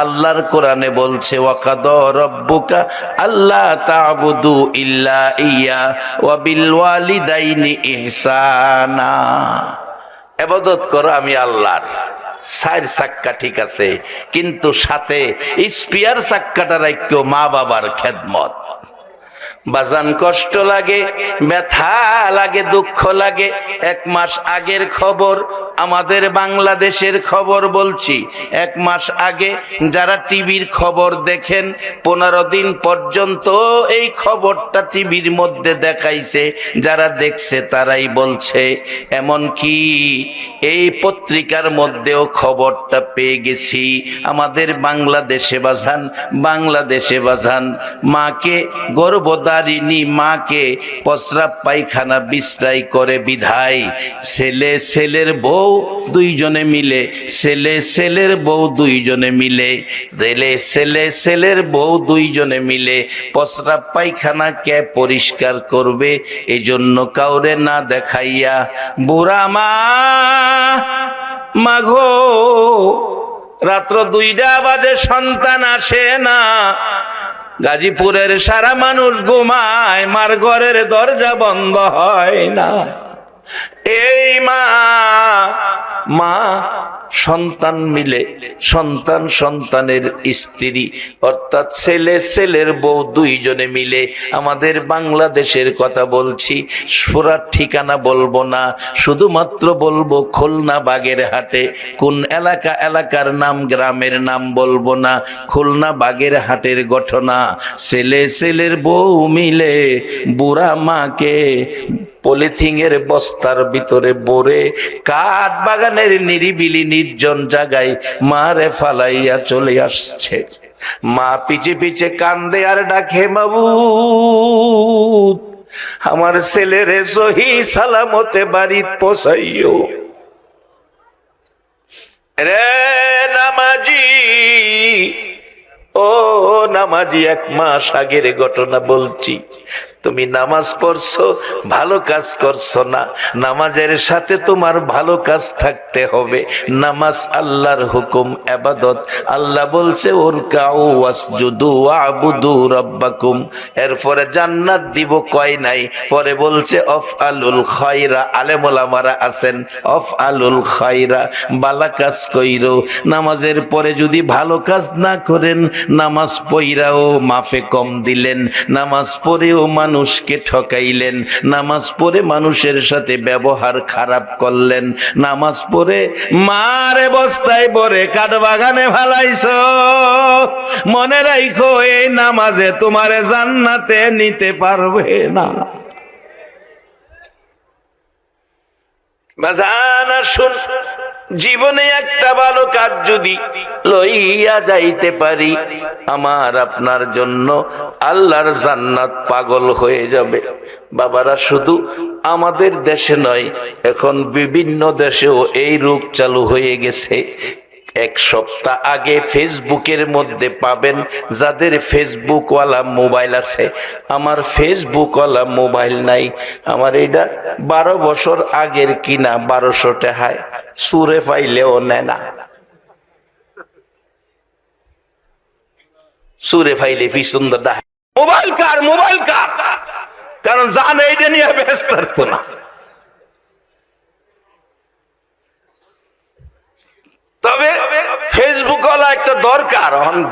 আল্লাহর কোরআনে বলছে ওয়াকাদা রাব্বুকা আল্লা তা'বুদু ইল্লা ইয়া ওয়া বিল ওয়ালিদাইনি ইহসানা। ইবাদত করো আমি আল্লাহর। চার চাক্কা ঠিক আছে, কিন্তু সাথে স্পিয়ার চাক্কাটা রাখো মা বাবার খেদমত। বাজান, কষ্ট লাগে, ব্যথা লাগে, দুঃখ লাগে। 1 মাস আগের খবর, আমাদের বাংলাদেশের খবর বলছি। 1 মাস আগে যারা টিভির খবর দেখেন, 15 দিন পর্যন্ত এই খবরটা টিভির মধ্যে দেখাইছে। যারা দেখছে তারাই বলছে, এমন কি এই পত্রিকার মধ্যেও খবরটা পেয়ে গেছি। আমাদের বাংলাদেশে বাজান মাকে গর্ভধারিণী মাকে প্রস্রাব পায়খানা বিশ্রাই করে বিধায় ছেলের বউ দুইজনে মিলে ছেলের বউ দুইজনে মিলে প্রস্রাব পায়খানা কে পরিষ্কার করবে? এই জন্য কাউরে না দেখাইয়া বুড়া মাঘো রাত্র 2টা বাজে সন্তান আসে না, গাজীপুরের সারা মানুষ ঘুমায়, মার ঘরের দরজা বন্ধ হয় না। এই মা সন্তান মিলে, সন্তানের স্ত্রী অর্থাৎ ছেলের বউ দুইজনে মিলে, আমাদের বাংলাদেশের কথা বলছি, সুরার ঠিকানা বলবো না, শুধুমাত্র বলবো খুলনা বাগেরহাটে। কোন এলাকার নাম, গ্রামের নাম বলবো না, খুলনা বাগেরহাটের ঘটনা। ছেলের বউ মিলে বুড়া মাকে পলিথিনের বস্তার ভিতরে ভরে কাঠ বাগানের নিরিবিলি নির্জন জায়গায় মারে ফালাইয়া চলে আসছে। মা পিছে পিছে কান্দে আর ডাকে, মাবুদ আমার ছেলেরে সহি সালামতে বাড়ি পৌঁছাইও। রে নামাজি, ও নামাজি, 1 মাস আগের ঘটনা বলছি। তুমি নামাজ পড়ছো, ভালো কাজ করছো না। নামাজের সাথে তোমার ভালো কাজ থাকতে হবে। নামাজ আল্লাহর হুকুম, ইবাদত। আল্লাহ বলছে উরকাউ ওয়াসজুদু ওয়াবুদু রাব্বাকুম। এরপরে জান্নাত দিব কয় নাই, পরে বলছে অফআলুল খায়রা। আলেম ওলামারা আছেন, অফআলুল খায়রা, ভালো কাজ কইরো। নামাজের পরে যদি ভালো কাজ না করেন, নামাজ পড়াও মাফে কম দিলেন, নামাজ পড়েও মানুষকে ঠকাইলেন, নামাজ পড়ে মানুষের সাথে ব্যবহার খারাপ করলেন, নামাজ পড়ে মারে বস্তায় ভরে কাঠ বাগানে ফালাইছো। মনে রাখো এই নামাজে তোমারে জান্নাতে নিতে পারবে না। বাজান আসুন, জীবনে একটা ভালো কাজ যদি লইয়া যাইতে পারি, আমার আপনার জন্য আল্লাহর জান্নাত পাগল হয়ে যাবে। বাবারা, শুধু আমাদের দেশে নয়, এখন বিভিন্ন দেশেও এই রোগ চালু হয়ে গেছে। 1 সপ্তাহ আগে ফেসবুকের মধ্যে পাবেন, যাদের ফেসবুকওয়ালা মোবাইল আছে। আমার ফেসবুকওয়ালা মোবাইল নাই, আমার এটা 12 বছর আগের কিনা, 1200 টাকায় সুরে পাইলেও নেয় না। সুরে পাইলে কি সুন্দর দেখায়, মোবাইল কার, কারণ জানে এটা নিয়ে ব্যস্ত না। তবে ফেসবুক ওয়ালা একটা দরকার,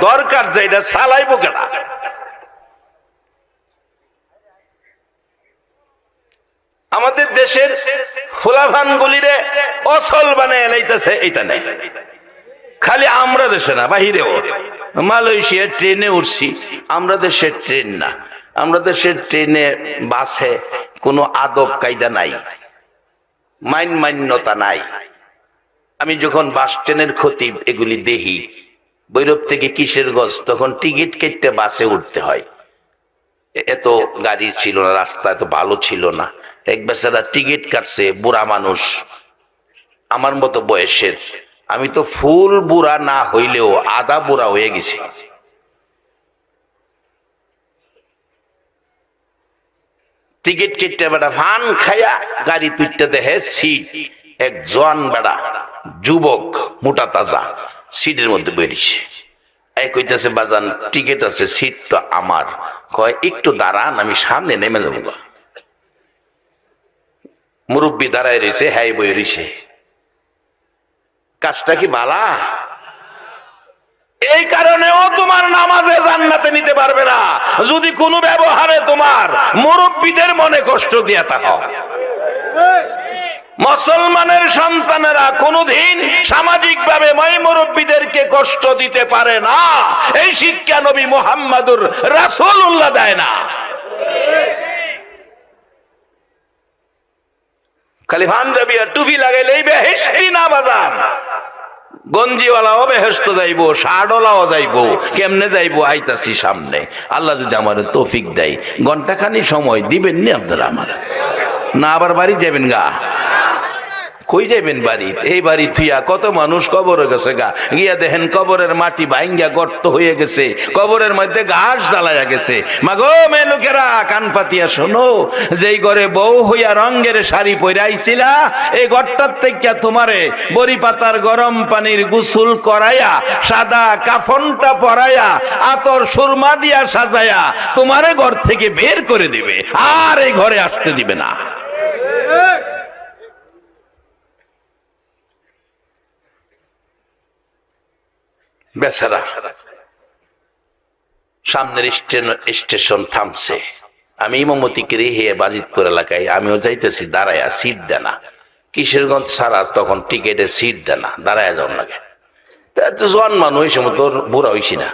দরকার যে এটা চালাইবো কেনা। আমাদের দেশের ফুলাভান গুলিরে অসল বানায় লাইতেছে, এইটা নেই। খালি আমরা দেশে না, বাহিরেও। মালয়েশিয়ার ট্রেনে উঠছি, আমরা দেশের ট্রেন না, আমরা দেশের ট্রেনে বাসে কোনো আদব কায়দা নাই, মান্যতা নাই। আমি যখন বাস ট্রেনের খতিব এগুলি দেখি, বৈরব থেকে কিশোরগঞ্জ, তখন টিকিট কেটে বাসে উঠতে হয়। এত গাড়ি ছিল না, রাস্তা এত ভালো ছিল না। এক বেচারা টিকিট কাটছে, বুড়া মানুষ, আমার মতো বয়সের। আমি তো ফুল বুড়া না হইলেও আধা বুড়া হয়ে গেছি। টিকিট কেটে বেড়া ফান খাইয়া গাড়ি পিটতে দেখে সিট, এক জোয়ান বেড়া যুবক মোটা তাজা সিটের মধ্যে বেরিয়েছে। এই কইতেছে, বাজান টিকিট আছে, সিট তো আমার। কয় একটু দাঁড়ান, আমি সামনে নেমে যাবো। মুরব্বী দাঁড়ায় রয়েছে, হ্যাঁ বই রয়েছে। কাজটা কি বালা? এই কারণেও তোমার নামাজে জান্নাতে নিতে পারবে না যদি কোনো ব্যবহারে তোমার মুরব্বীদের মনে কষ্ট দিয়া থাকো। মুসলমানের সন্তানেরা কোনদিন সামাজিক ভাবে মুরব্বীদেরকে কষ্ট দিতে পারে না, এই শিক্ষা নবী মুহাম্মদুর রাসূলুল্লাহ দেয় না। খালি পাঞ্জাবি আর টুপি লাগাইলেই বেহেশতি না বাজান। গঞ্জিওয়ালাও বেহেশত যাইবো, শার্টওয়ালাও যাইবো। কেমনে যাইবো? আইতাছি সামনে। আল্লাহ যদি আমার তৌফিক দেয়, ঘন্টাখানি সময় দিবেন নি আপনারা আমার, না আবার বাড়ি যাবেন গা? কই যাবেন বাড়ি? এই বাড়ি থুইয়া কত মানুষ কবর গেছে গা, গিয়া দেখেন কবরের মাটি ভাঙ্গা গর্ত হয়ে গেছে, কবরের মধ্যে ঘাস জ্বালাইয়া গেছে। মাগো মেয়ে লোকেরা, কান পাতিয়া শোনো, যেই ঘরে বউ হইয়া রঙের শাড়ি পরে আইছিলা, এই ঘরটার থেকে তোমারে বড়ি পাতার গরম পানির গোসল করাইয়া, সাদা কাফনটা পরাইয়া, আতর সুরমা দিয়া সাজাইয়া তোমারে ঘর থেকে বের করে দিবে, আর এই ঘরে আসতে দিবে না। বেচারা সামনের স্টেশন থামছে, আমি ইমামতি করে হে বাজিতপুর এলাকায়, আমিও যাইতেছি, দাঁড়ায়া সিট দেয় না। কিশোরগঞ্জ ছাড়া তখন টিকেটের সিট দেয় না, দাঁড়ায় যাওয়ার লাগে। জন মানুষ ওই সময় তোর বুড়া হইছি না।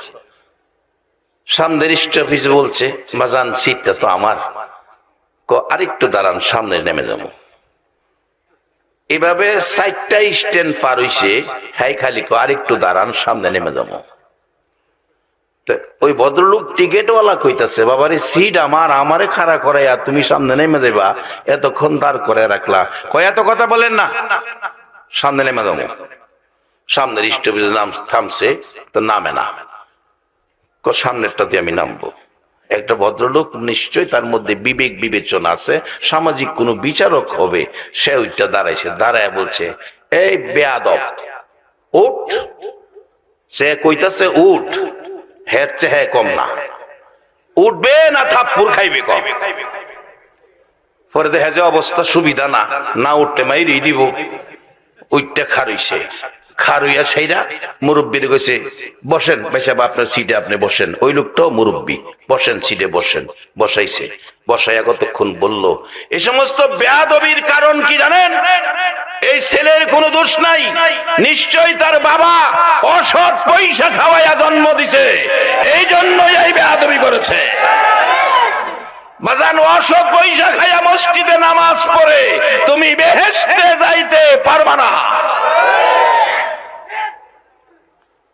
সামনের স্টপেজ বলছে, বাজান সিটটা তো আমার। আরেকটু দাঁড়ান, সামনে নেমে যাবো। এভাবে 4টা স্ট্যান্ড পার হইছে, হ্যাঁ খালি আরেকটু দাঁড়ান, সামনে নেমে যাবো। ওই ভদ্রলোক টিকেটওয়ালা কইতাছে, বাবারে সিট আমার, আমারে খাড়া করাইয়া তুমি সামনে নেমে যাবা, এতক্ষণ দাঁড় করে রাখলা। কয় এত কথা বলেন না, সামনে নেমে যাবো। সামনের স্টপেজে থামছে, তো নামে না। সামনেরটাতে আমি নামবো। একটা ভদ্রলোক, নিশ্চয় তার মধ্যে বিবেক বিবেচনা আছে, সামাজিক কোন বিচারক হবে, সে ওইটা দাঁড়াইছে। দাঁড়ায় বলছে, এই বেয়াদব উঠ। সে কইতাছে উঠ, হের চেয়ে কম না, উঠবে না থাপ্পড় খাইবে কম। পরে দেখা যায় অবস্থা সুবিধা না, না উঠতে মাইরি দিব। ওইটা খারইছে, খারইয়া সেইরা মুরব্বীর কইছে, বসেন ভাইসাব, আপনার সিটে আপনি বসেন। ওই লোকটাও মুরব্বী, বসেন সিটে বসেন। বসাইছে, বসাইয়া কতক্ষণ বলল। এই সমস্ত বেয়াদবির কারণ কি জানেন? এই ছেলের কোনো দোষ নাই, নিশ্চয়ই তার বাবা অসৎ পয়সা খাওয়াইয়া জন্ম দিছে, এই জন্যই এই বেয়াদবি করেছে। বাজান, অসৎ পয়সা খাইয়া মসজিদে নামাজ পড়ে তুমি বেহেশতে যাইতে পারবা না।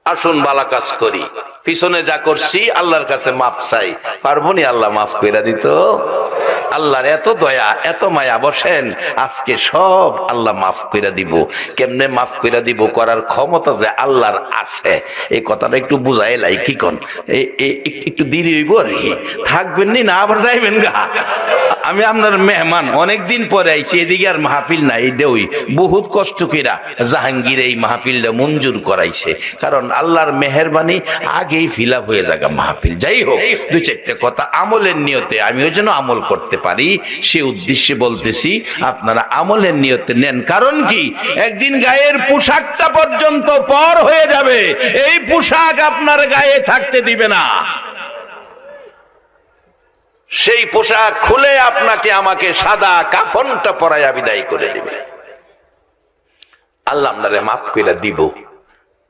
আসুন বালা কাজ করি, পিছনে যা করছি আল্লাহর কাছে মাফ চাই, পারবো নি আল্লাহ মাফ কইরা দিত। আল্লাহর এত দয়া, এত মায়া, বসেন, আজকে সব আল্লাহ মাফ কইরা দিব। কেমনে মাফ কইরা দিব, করার ক্ষমতা যে আল্লাহর আছে, এই কথাটা একটু বুঝাইলাই। কি কন, একটু দেরি হইব আর কি, থাকবেন নি না আবার যাইবেন গা? আমি আপনার মেহমান, অনেকদিন পরে আইছি, এদিকে আর মাহফিল নাই, দেউই বহুত কষ্ট কইরা জাহাঙ্গীর এই মাহফিলটা মঞ্জুর করাইছে, কারণ আল্লাহর মেহেরবানি আগেই ফিল আপ হয়ে যাগা মাহফিল। যাই হোক, দুই চারটে কথা আমলের নিয়তে, আমিও যেন আমল করতে পারি সে উদ্দেশ্যে বলতেছি, আপনারা আমলের নিয়তে নেন। কারণ কি, একদিন গায়ের পোশাকটা পর্যন্ত পর হয়ে যাবে, এই পোশাক আপনার গায়ে থাকতে দিবে না। সেই পোশাক খুলে আপনাকে আমাকে সাদা কাফনটা পরাইয়া বিদায় করে দিবে। আল্লাহ আপনারে মাফ কইরা দিব,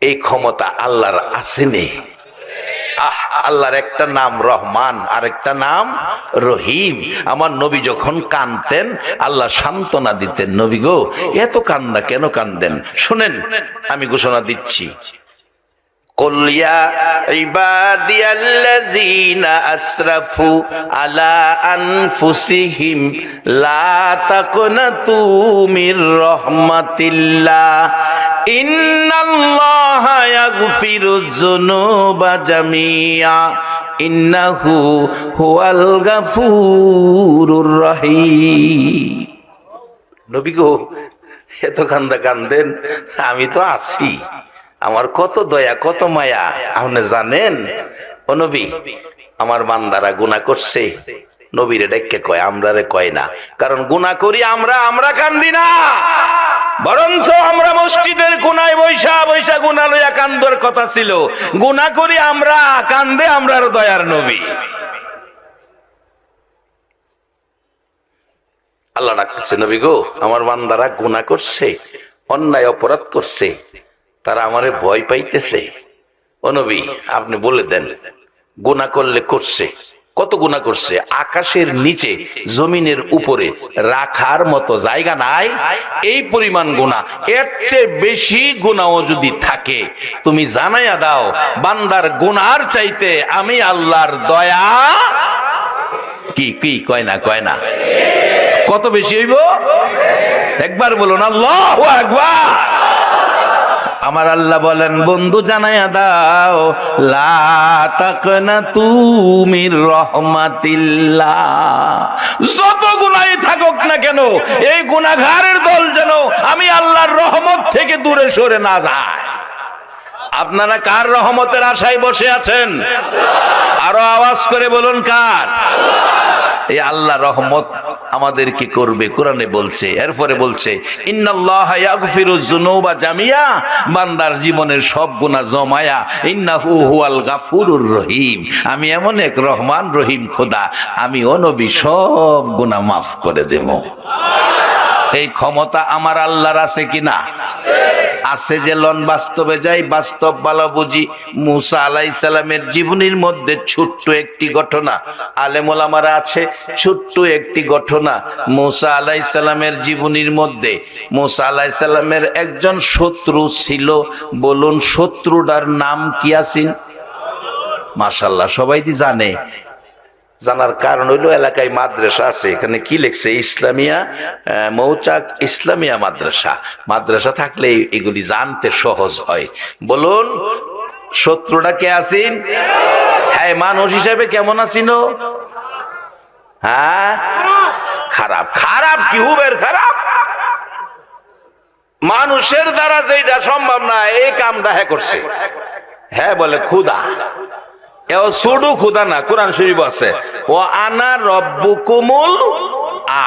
এই ক্ষমতা আল্লাহর আছে নেই? আল্লাহর একটা নাম রহমান, আর একটা নাম রহিম। আমার নবী যখন কাঁদতেন আল্লাহ সান্ত্বনা দিতেন, নবী গো এত কান্দা কেন কান্দেন? শুনেন, আমি ঘোষণা দিচ্ছি, قل يا عبادي الذين أسرفوا على أنفسهم لا تقنطوا من رحمة الله إن الله يغفر الذنوب جميعا إنه هو الغفور الرحيم। নবী গো এত কান্দা কান্দেন, আমি তো আছি, আমার কত দয়া কত মায়া আপনি জানেন? ও নবী, আমার বান্দারা গুনাহ করছে, নবীরে ডেকে কয়, আমরারে কয় না, কারণ গুনাহ করি আমরা কান্দি না, বরঞ্চ আমরা মসজিদের কোনায় বৈশা বৈশা গুনাহ লইয়া কান্দর কথা ছিল। গুনাহ করি আমরা, কান্দে আমরার দয়ার নবী। আল্লাহ ডাকতেছে, নবী গো আমার বান্দারা গুনাহ করছে, অন্যায় অপরাধ করছে, তারা আমারে ভয় পাইতেছে। ও নবী আপনি বলে দেন, গুনাহ করলে করছে, কত গুনাহ করছে? আকাশের নিচে জমিনের উপরে রাখার মতো জায়গা নাই, এই পরিমাণ গুনাহ। এর চেয়ে বেশি গুনাহ যদি থাকে তুমি জানাইয়া দাও, বান্দার গুনার চাইতে আমি আল্লাহর দয়া কি কি কয় না কত বেশি হইব? একবার বলুন আল্লাহু আকবার। আমার আল্লাহ বলেন, বন্ধু জানাইয়া দাও, লা তাকনাতু মির রাহমাতিল্লাহ। যত গুনাহই থাকুক না কেন, এই গুনাহগারের দল যেন আমি আল্লাহর রহমত থেকে দূরে সরে না যায়। আপনারা কার রহমতের আশায় বসে আছেন? আরো আওয়াজ করে বলুন, কার? এই আল্লাহ রহমত আমাদেরকে করবে, কোরআনে বলছে। এরপরে বলছে, ইন্নাল্লাহা ইয়াগফিরুয যুনুবা জামিয়া, বান্দার জীবনের সব গুনাহ জমায়া, ইন্নাহু হুয়াল গাফুরুর রহিম, আমি এমন এক রহমান রহিম খোদা, আমি ও নবী সব গুনাহ মাফ করে দেব। এই ক্ষমতা আমার আল্লাহর আছে কিনা? আছে। যে লন বাস্তবে যাই, বাস্তব ভালো বুঝি। মুসা আলাইহিস সালামের জীবনীর মধ্যে ছোট্ট একটি ঘটনা, আলেম ওলামারা আছে, ছোট্ট একটি ঘটনা মুসা আলাইহিস সালামের জীবনীর মধ্যে। মুসা আলাইহিস সালামের একজন শত্রু ছিল, বলুন শত্রুটার নাম কি আছেন? মাশাআল্লাহ, সবাই কি জানে? জানার কারণ হইলো এলাকায় মাদ্রাসা আছে, এখানে কি লিখছে, ইসলামিয়া মৌচাক ইসলামিয়া মাদ্রাসা থাকলে এগুলি জানতে সহজ হয়। বলুন শত্রুটা কে আছেন? হ্যাঁ, মানুষ হিসাবে কেমন আছিন? হ্যাঁ, খারাপ। খারাপ কি হুবের খারাপ? মানুষের দ্বারা যেটা সম্ভব না এই কামটা হ্যাঁ করছে। হ্যাঁ বলে খুদা, এও সুডু খুদা না, কোরআন শরীফ আছে, ও আনা রব্বুকুমুল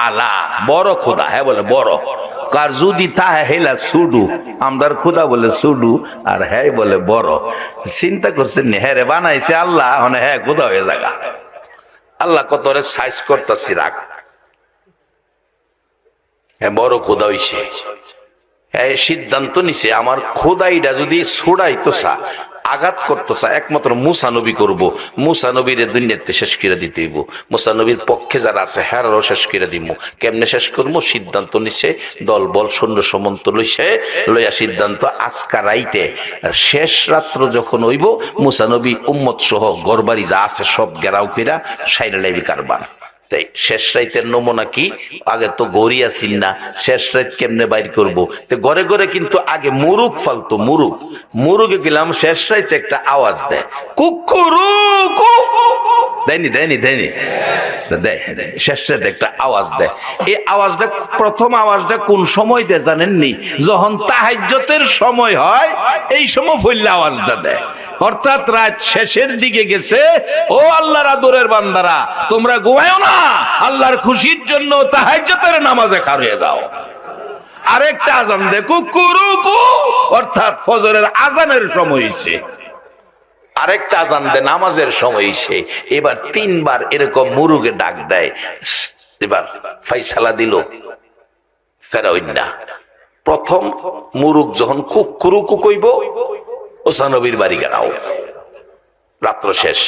আলা, বড় খুদা। হ্যাঁ বলে বড়, কার যদি তা হেলা সুডু, আমরার খুদা বলে সুডু, আর হ্যাঁ বলে বড়। চিন্তা করছেন হ্যাঁ রে বানাইছে আল্লাহ, হ্যাঁ খুদা হয়ে যাগা। আল্লাহ কত রে সাইজ করতেছি, রাখ, হ্যাঁ বড় খুদা হইছে। হ্যাঁ সিদ্ধান্ত নিছে, আমার খোদাইটা যদি ছুড়াইতো চা, আঘাত করতো চা, একমাত্র মুসা নবী করবো। মুসা নবীরে দুনিয়াতে শেষ করে দিতে হইব। মুসা নবীর পক্ষে যারা আছে হ্যারারও শেষ করে দিব। কেমনে শেষ করবো? সিদ্ধান্ত নিছে, দল বল সৈন্য সমন্ত লইয়া সিদ্ধান্ত, আজকা রাইতে শেষ রাত্র যখন হইব, মুসা নবী উম্মত সহ গরবাড়ি যা আছে সব গেরাও কইরা সাইরা লাইবি কারবার। তাই শেষ রাইতের নমুনা কি? আগে তো গড়ি আসিন না, শেষ রাত কেমনে বাইর করবো? তো ঘরে ঘরে কিন্তু আগে মুরুগ ফালতো, মুরুগে গেলাম, শেষ রাইতে একটা আওয়াজ দেয়, কুকুরু। দেয়নি দেয়নি দেয়নি শেষে একটা আওয়াজ দেয়। এই আওয়াজটা প্রথম আওয়াজটা কোন সময় দেয় জানেননি? যখন তাহাজ্জুদের সময় হয় এই সময় ফইল্লা আওয়াজটা দেয়, অর্থাৎ রাত শেষের দিকে গেছে। ও আল্লাহর আদরের বান্দারা, তোমরা ঘুমায়ো না, আল্লাহর খুশির জন্য তাহাজ্জুদের নামাজে খাড়া হয়ে যাও। আরেকটা আজান দেয় কুকুরুকু, অর্থাৎ ফজরের আজানের সময় হইছে। আরেকটা আজান দেয় নামাজের সময় হইছে। এবার তিনবার এরকম মুরুগে ডাক দেয়। এবার ফাইসালা দিল ফেরাউন্না। প্রথম মুরুগ যখন কুকুরুকু কইব, মুসা নবীর বাড়ি গেলাও, রাত্র শেষ।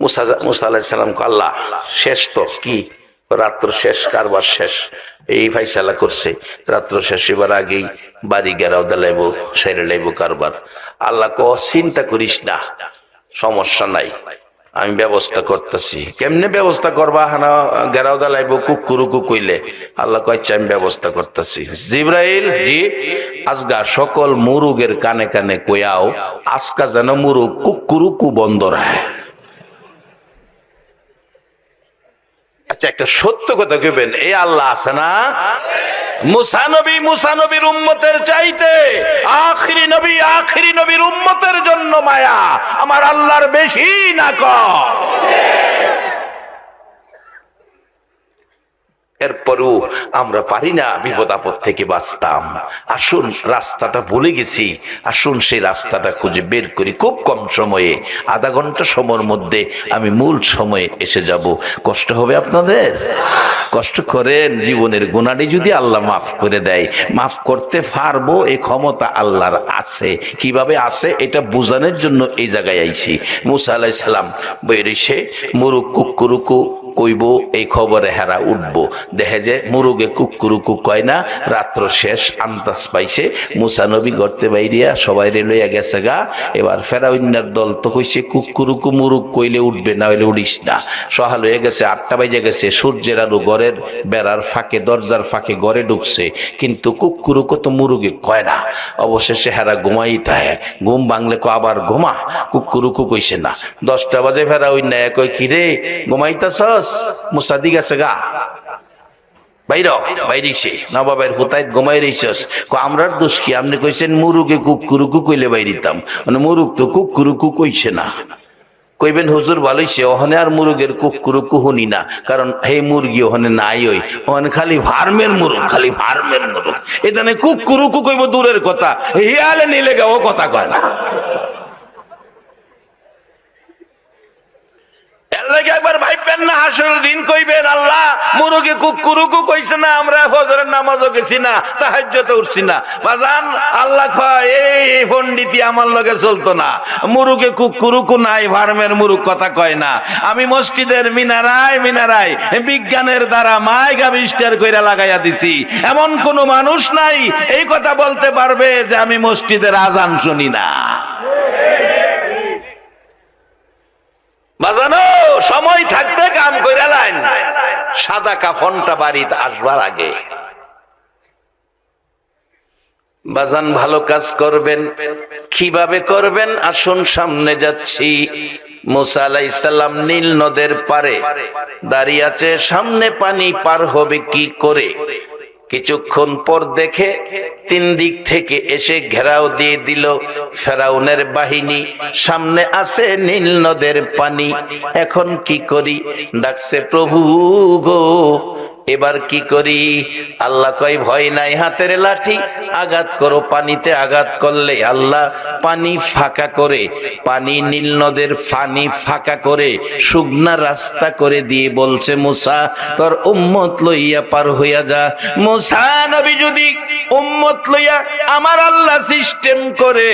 মুসা আলাইহিস সালাম আল্লাহ শেষ তো কি, রাত্র শেষ, কারবার শেষ, এই ফাইসালা করছে রাত্র শেষ, এবার আগেই বাড়ি গেরাও দেলাইব, সেরে লাইব কারবার। আল্লাহ ক চিন্তা করিস না, সমস্যা নাই, আমি ব্যবস্থা করতেছি। কেমনে ব্যবস্থা করবা? হানা গেরাও দেলাইব কুকুরুকু কইলে। আল্লাহ কয় আচ্ছা আমি ব্যবস্থা করতেছি। জিব্রাইল, জি, আজগা সকল মুরুগের কানে কানে কয়াও আজকা যেন মুরুগ কুকুরুকু বন্ধ রায়। আচ্ছা একটা সত্য কথা কইবেন, এই আল্লাহ আছে না? মুসা নবীর উম্মতের চাইতে আখিরি নবীর উম্মতের জন্য মায়া আমার আল্লাহর বেশি না কম। এরপরও আমরা পারি না বিপদ আপদ থেকে বাঁচতাম। আসুন, রাস্তাটা ভুলে গেছি, আসুন সেই রাস্তাটা খুঁজে বের করি। খুব কম সময়ে, আধা ঘন্টা সময়ের মধ্যে আমি মূল সময়ে এসে যাব। কষ্ট হবে আপনাদের? কষ্ট করেন, জীবনের গুনাহটি যদি আল্লাহ মাফ করে দেয়, মাফ করতে পারবো এই ক্ষমতা আল্লাহর আছে। কিভাবে আছে এটা বোঝানোর জন্য এই জায়গায় আইছি। মুসা আলাইহিস সালাম বেরিয়েছে, মুরুগ কুকুরুকু কইব, এই খবরে হেরা উঠবো। দেখে যে মুরুগে কুকুরুকু কয় না, রাত্র শেষ, আন্দাজ পাইছে। মুসা নবী গর্তে বাইরিয়া সবাই লইয়া গেছে গা। এবার ফেরাউন্নার দল তো কইছে কুকুরুকু মুরুগ কইলে উঠবে, না হইলে উড়িস না। সহাল হয়ে গেছে, 8টা বাজে গেছে, সূর্যের আলো ঘরের বেড়ার ফাঁকে, দরজার ফাঁকে ঘরে ঢুকছে, কিন্তু কুকুরুকু তো মুরুগে কয় না। অবশেষে হেরা ঘুমাই থাকে, ঘুম ভাঙলে কো আবার ঘুমা, কুকুরুকু কইছে না। 10টা বাজে ফেরাউন্না কয় কি রে ঘুমাইতাছস? মুসা দি গেছে গা, বাইরিছে নবাবের হুতাইত ঘুমাই রইছস। আমরার দোষ কি? আপনি কইছেন মুরুগে কুকুরুকু কইলে বাইরিতাম, মানে মুরুগ তো কুকুরুকু কইছে না। কইবেন হুজুর ভালোইছে, ওখানে আর মুরুগের কুকুরুকু শুনি না, কারণ হে মুরগি ওখানে নাই, ওখানে খালি ফার্মের মুরুগ, খালি ফার্মের মুরুগ। এখানে কুকুরুকু কইব দূরের কথা, হিয়ালে নিলে গাও কথা কয় না। একবার ভাইবেন না, হাসরের দিন কইবেন আল্লাহ মুরুগে কুকুরুকু কইছে না, আমরা ফজরের নামাজও গেছি না, তাহাজ্জুদে উঠছি না। বাজান আল্লাহ কয় এই পণ্ডিতি আমার লগে চলতো না, মুরুগে কুকুরুকু নাই, ফার্মের মুরুগ কথা কয় না। আমি মসজিদের মিনারায় বিজ্ঞানের দ্বারা মাইক আবিষ্কার কইরা লাগাইয়া দিছি, এমন কোন মানুষ নাই এই কথা বলতে পারবে যে আমি মসজিদের আজান শুনি না। বাজানো সময় থাকতে কাম কইরা লাইন, সাদা কাফনটা বাড়িতে আসবার আগে। বাজান ভালো কাজ করবেন, কিভাবে করবেন আসুন সামনে যাচ্ছি। মুসা আলাইহিস সালাম নীল নদের পারে দাঁড়িয়ে আছে, সামনে পানি পার হবে কি করে। কিছুক্ষণ পর দেখে 3 দিক থেকে এসে ঘেরাও দিয়ে দিল ফেরাউনের বাহিনী, সামনে আছে নীল নদের পানি। এখন কি করি? ডাকছে প্রভু গো, এবার কি করি? আল্লাহ কয় ভয় নাই, হাতের লাঠি আঘাত করো। পানিতে আঘাত করলে আল্লাহ পানি ফাঁকা করে, পানি নীল নদের পানি ফাঁকা করে শুকনা রাস্তা করে দিয়ে বলছে মুসা তোর উম্মত লইয়া পার হইয়া যা। মুসা নবী যদি উম্মত লইয়া আমার আল্লাহ সিস্টেম করে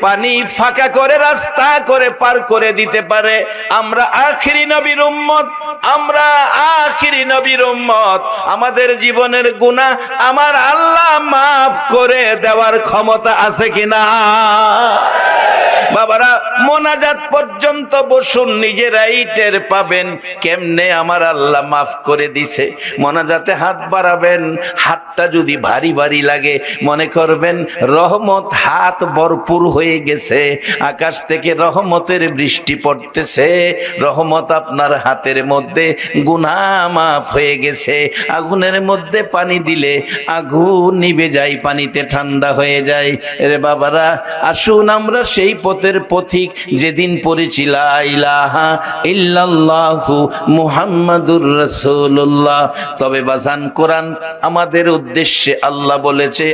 পানি ফাঁকা করে রাস্তা করে পার করে দিতে পারে, আমরা আখিরি নবীর উম্মত, আমরা আখিরি নবীর উম্মত, আমাদের জীবনের গুনাহ আমার আল্লাহ মাফ করে দেওয়ার ক্ষমতা আছে কিনা? বাবারা মোনাজাত পর্যন্ত বসুন, নিজেরাই টের পাবেন কেমনে আমার আল্লাহ মাফ করে দিছে। মোনাজাতে হাত বাড়াবেন, হাতটা যদি ভারী ভারী লাগে মনে করবেন রহমত হাত ভরপুর হয়ে গেছে, আকাশ থেকে রহমতের বৃষ্টি পড়তেছে, রহমত আপনার হাতের মধ্যে, গুনাহ মাফ হয়ে গেছে। আগুনের মধ্যে পানি দিলে আগুন নিভে যায়, পানিতে ঠান্ডা হয়ে যায়। রে বাবারা, আসুন আমরা সেই পথের পথিক যেদিন পড়েছি লা ইলাহা ইল্লাল্লাহু মুহাম্মাদুর রাসূলুল্লাহ। তবে বাজান, কোরআন আমাদের উদ্দেশ্যে আল্লাহ বলেছে,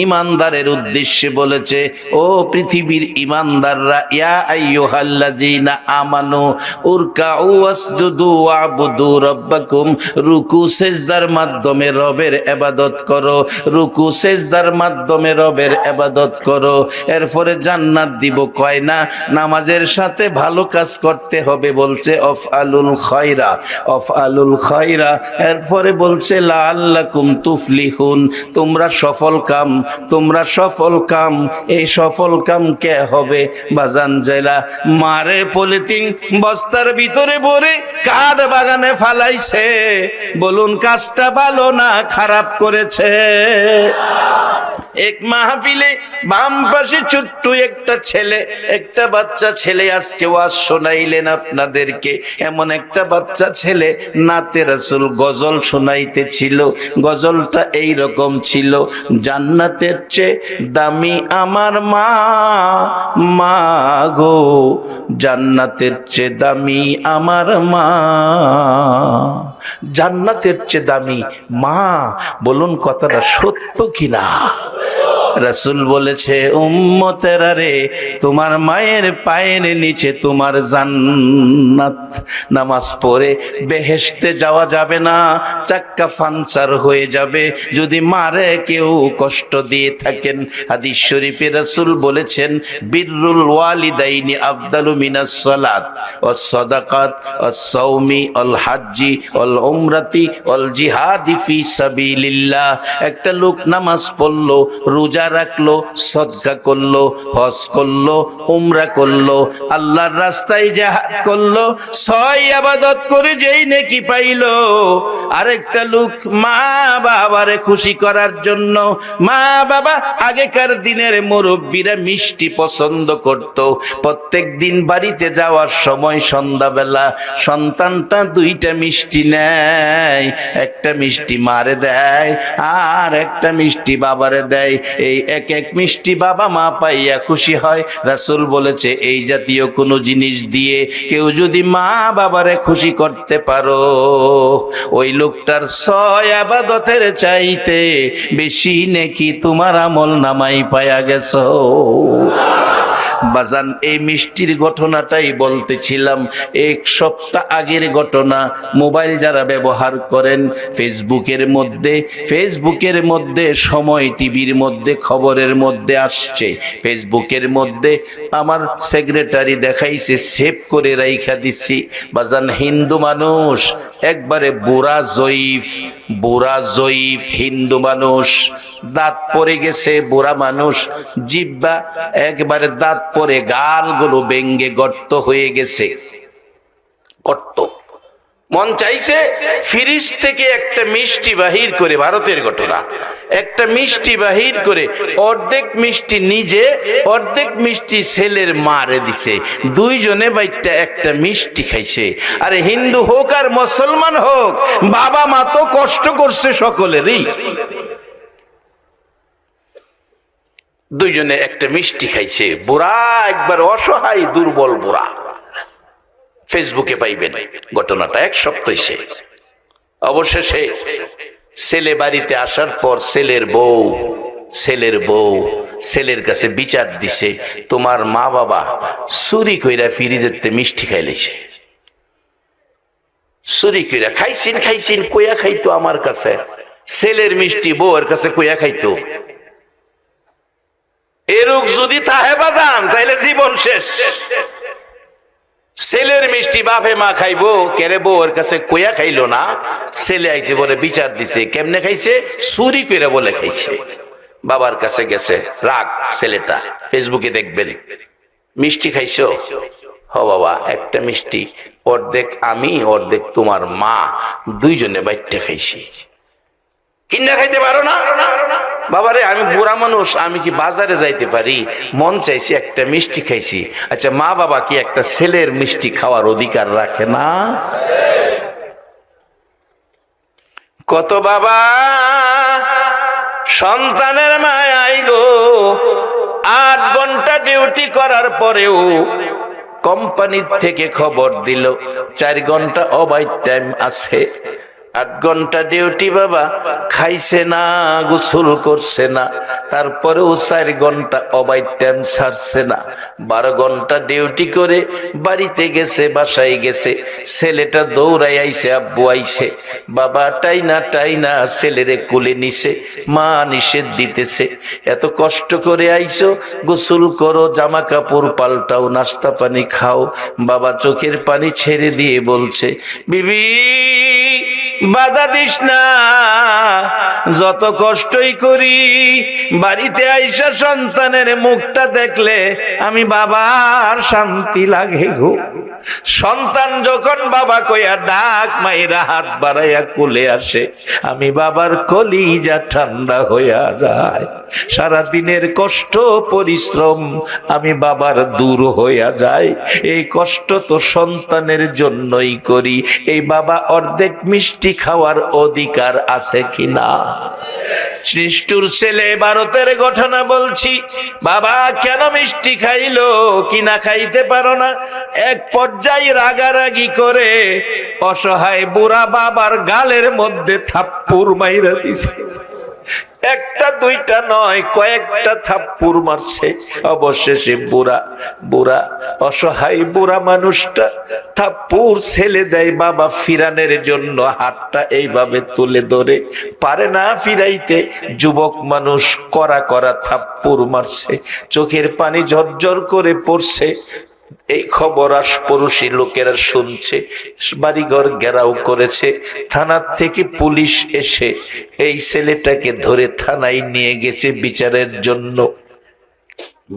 ইমানদারের উদ্দেশ্যে বলেছে, ও পৃথিবীর ইমানদাররা, ইয়া আইয়ুহাল্লাযীনা আমানু উরকাউ ওয়াসজুদু ওয়াবুদু রাব্বাকুম, রুকু সেজদার মাধ্যমে রবের ইবাদত করো, রুকু সেজদার মাধ্যমে রবের ইবাদত করো। এরপরে জান্নাত দিব কয় না, নামাজের সাথে ভালো কাজ করতে হবে বলছে, অফআলুল খায়রা, অফআলুল খায়রা। এরপরে বলছে লাআল্লাকুম তুফলিহুন, তোমরা সফল কাম, তোমরা সফল কাম। এই সফল কাম কে হবে? বাজান, জেলা মারে পলিথিন বস্তার ভিতরে ভরে কাঠ বাগানে ফালাইছে, বলুন কাজটা ভালো না খারাপ করেছে? এক মাহফিলে বাম পাশে ছোট্ট একটা ছেলে, একটা বাচ্চা ছেলে আজকে ওয়াজ শোনাইলেন আপনাদেরকে। এমন একটা বাচ্চা ছেলে নাতে রাসূল গজল শোনাইতেছিল। গজলটা এই রকম ছিল, জান্নাতের চেয়ে দামি আমার মা, মা গো, জান্নাতের চেয়ে দামি আমার মা, জান্নাতের চেয়ে দামি মা। বলুন কথাটা সত্য কিনা? রাসূল বলেছে, উম্মতেরা রে, তোমার মায়ের পায়ের নিচে তোমার জান্নাত। নামাজ পড়ে বেহেশতে যাওয়া যাবে না, চাক্কা পাঞ্চার হয়ে যাবে যদি মারে কেউ কষ্ট দিয়ে থাকেন। হাদিস শরীফে রাসূল বলেছেন, বিররুল ওয়ালিদাইনি আফদালু মিনাস সালাত ওয়াস সাদাকাত ওয়াস সাওমি ওয়াল হাজ্জি ওয়াল উমরাতি ওয়াল জিহাদি ফি সাবিলিল্লাহ। একটা লোক নামাজ পড়লো, রোজা রাখলো, সদকা করলো, হজ করলো, উমরা করলো, আল্লাহর রাস্তায় জিহাদ করলো, 6 ইবাদত করে যেই নেকি পাইলো। আরেকটা লোক মা বাবারে খুশি করার জন্য, মা বাবা আগেকার দিনের মুরব্বীরা মিষ্টি পছন্দ করত, প্রত্যেক দিন বাড়িতে যাওয়ার সময় সন্ধ্যাবেলা সন্তানটা 2টা মিষ্টি নেয়, একটা মিষ্টি মারে দেয় আর একটা মিষ্টি বাবারে দেয়। এই এক এক মিষ্টি বাবা মা পাইয়া খুশি হয়। রাসূল বলেছে, এই জাতীয় কোনো জিনিস দিয়ে কেউ যদি মা বাবারে খুশি করতে পারো, ওই লোকটার 6 ইবাদতের চাইতে বেশি নেকি তোমার আমল নামাই পায়া গেছো। বাজান, এই মিষ্টির ঘটনাটাই বলতেছিলাম, 1 সপ্তাহ আগের ঘটনা। মোবাইল যারা ব্যবহার করেন, ফেসবুকের মধ্যে সময় টিভির মধ্যে খবরের মধ্যে আসছে, ফেসবুকের মধ্যে আমার সেক্রেটারি দেখাইছে, সেভ করে রাইখা দিছি। বাজান, হিন্দু মানুষ একবারে বুড়া জয়ীফ হিন্দু মানুষ, দাঁত পড়ে গেছে, বুড়া মানুষ, জিহ্বা একবারে দাঁত পরে, গালগুলো বেঙ্গে গর্ত হয়ে গেছে, গর্ত। মন চাইছে ফ্রিজ থেকে একটা মিষ্টি বাহির করে, ভারতের ঘটনা, একটা মিষ্টি বাহির করে অর্ধেক মিষ্টি নিজে, অর্ধেক মিষ্টি ছেলের মারে দিছে। 2 জনে বাইটা একটা মিষ্টি খাইছে। আরে হিন্দু হোক আর মুসলমান হোক, বাবা মা তো কষ্ট করছে সকলেরই। 2 জনে একটা মিষ্টি খাইছে, বুড়া একবার অসহায় দুর্বল বুড়া। ফেসবুকে পাইবেন ঘটনাটা, 1 সপ্তাহ শেষ। অবশেষে ছেলে বাড়িতে আসার পর ছেলের বউ ছেলের কাছে বিচার দিছে, তোমার মা বাবা চুরি কইরা ফ্রিজেতে মিষ্টি খাইলেছে, চুরি কইরা খাইছেন কইয়া খাইতো আমার কাছে, ছেলের মিষ্টি বউয়ের কাছে কইয়া খাইতো। এরূপ যদি তাহে বাজান, তাইলে জীবন শেষ। ছেলের মিষ্টি বাপে মা খাইবো, কেরে বউয়ের কাছে কইয়া খাইলো না, ছেলে আইছে বলে বিচার দিছে। কেমনে খাইছে? চুরি কইরা বলে খাইছে। বাবার কাছে গেছে, রাগ ছেলেটা, ফেসবুকে দেখবেন। মিষ্টি খাইছো? হ বাবা, একটা মিষ্টি অর্ধেক আমি অর্ধেক তোমার মা দুইজনে বাইটে খাইছি। কিনা খাইতে পারো না? বাবারে আমি বুড়া মানুষ, আমি কি বাজারে যাইতে পারি? মন চাইছি একটা মিষ্টি খাইছি। আচ্ছা, মা বাবা কি একটা ছেলের মিষ্টি খাওয়ার অধিকার রাখে না? কত বাবা সন্তানের মায়াই গো 8 ঘন্টা ডিউটি করার পরেও কোম্পানির থেকে খবর দিল 4 ঘন্টা ওভার টাইম আছে। 8 ঘন্টা ডিউটি বাবা, খাইছে না, গোসল করছে না, তারপরেও 4 ঘন্টা ওভার টাইম ছাড়ছে না। 12 ঘন্টা ডিউটি করে বাড়িতে গেছে, বাসায় গেছে, ছেলেটা দৌড়াই আইছে, আব্বু আইছে, বাবা টাইনা ছেলেরে কোলে নিছে, মা নিষেধ দিতেছে, এত কষ্ট করে আইছো, গোসল করো, জামা কাপড় পাল্টাও, নাস্তা পানি খাও। বাবা চোখের পানি ছেড়ে দিয়ে বলছে, বিবি বাধা দিস না, যত কষ্টই করি বাড়িতে আইসা সন্তানের মুখটা দেখলে আমি বাবার শান্তি লাগে গো। সন্তান যখন বাবা কইয়া ডাক মাইরা হাত বাড়াইয়া কোলে আসে, আমি বাবার কলিজা ঠান্ডা হইয়া যায়। সারা দিনের কষ্ট পরিশ্রম আমি বাবার দূর হইয়া যায়। এই কষ্ট তো সন্তানের জন্যই করি। এই বাবা অর্ধেক মিষ্টি খাওয়ার অধিকার আছে কিনা? নিষ্ঠুর ছেলে ভারতের ঘটনা বলছি। বাবা কেন মিষ্টি খাইলো, কিনা খাইতে পারো না? এক পর্যায়ে রাগারাগি করে অসহায় বুড়া বাবার গালের মধ্যে থাপ্পড় মাইরা দিছে। একটা দুইটা নয়, কয়েকটা থাপ্পড় মারছে। অবশেষে বুড়া অসহায় বুড়া মানুষটা থাপ্পড় ছেলে দেয় বাবা ফিরানের জন্য। হাতটা এইভাবে তুলে ধরে পারে না ফিরাইতে। যুবক মানুষ করা থাপ্পড় মারছে, চোখের পানি ঝরঝর করে পড়ছে। এই খবর আশপাশের লোকেরা শুনছে, বাড়িঘর ঘেরাও করেছে। থানার থেকে পুলিশ এসে এই ছেলেটাকে ধরে থানায় নিয়ে গেছে বিচারের জন্য।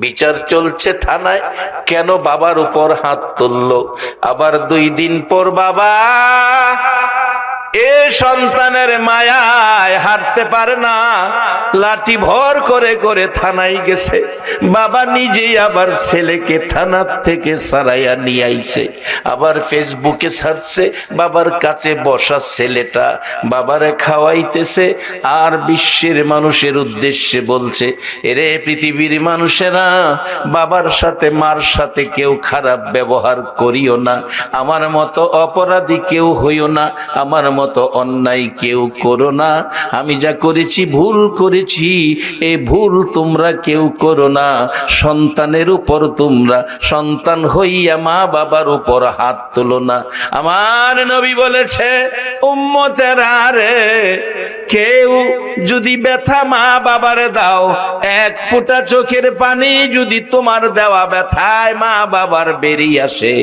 বিচার চলছে থানায়। কেন বাবার উপর হাত তুললো? আবার 2 দিন পর বাবা এ সন্তানের মায়ায় হারতে পারে না, লাঠি ভর করে থানায় গেছে। বাবা নিজেই আবার ছেলেকে থানার থেকে সারাইয়া নিয়ে আইছে, আবার ফেসবুকে ছাড়ছে। বাবার কাছে বসা ছেলেটা বাবারে খাওয়াইতেছে আর বিশ্বের মানুষের উদ্দেশ্যে বলছে, এরে পৃথিবীর মানুষেরা, বাবার সাথে মার সাথে কেউ খারাপ ব্যবহার করিও না, আমার মতো অপরাধী কেউ হইও না, আমার মতো অন্যায় কেউ করো না। আমি যা করেছি ভুল করেছি, এই ভুল তোমরা কেউ করো না। সন্তানের উপর তোমরা সন্তান হইয়া মা বাবার উপর হাত তুলো না। আমার নবী বলেছে, উম্মতেরা রে, কেউ যদি ব্যথা মা বাবারে দাও, 1 ফোঁটা চোখের পানি যদি তোমার দেওয়া ব্যথায় মা বাবার বেরিয়ে আসে,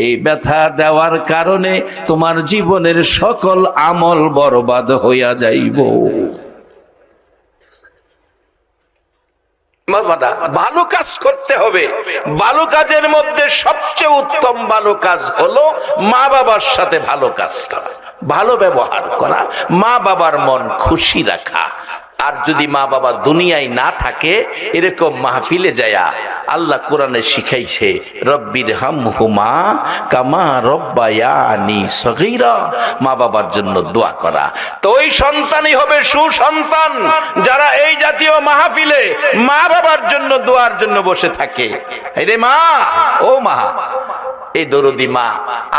এই ব্যথা দেওয়ার কারণে তোমার জীবনের সকল আমল বরবাদ হইয়া যাইব। ভালো কাজ করতে হবে। ভালো কাজের মধ্যে সবচেয়ে উত্তম ভালো কাজ হলো মা বাবার সাথে ভালো কাজ করা, ভালো ব্যবহার করা, মা বাবার মন খুশি রাখা। আর যদি মা বাবা দুনিয়ায় না থাকে, এরকম মাহফিলে যায়া আল্লাহ কোরআনে শিখাইছে, রব্বির হামহুমা কামা রব্বায়ানি সগীরা, মা বাবার জন্য দোয়া করা। তো ওই সন্তানই হবে সুসন্তান যারা এই জাতীয় মাহফিলে মা বাবার জন্য দোয়ার জন্য বসে থাকে। এই রে মা, ও মা, এই দরদি মা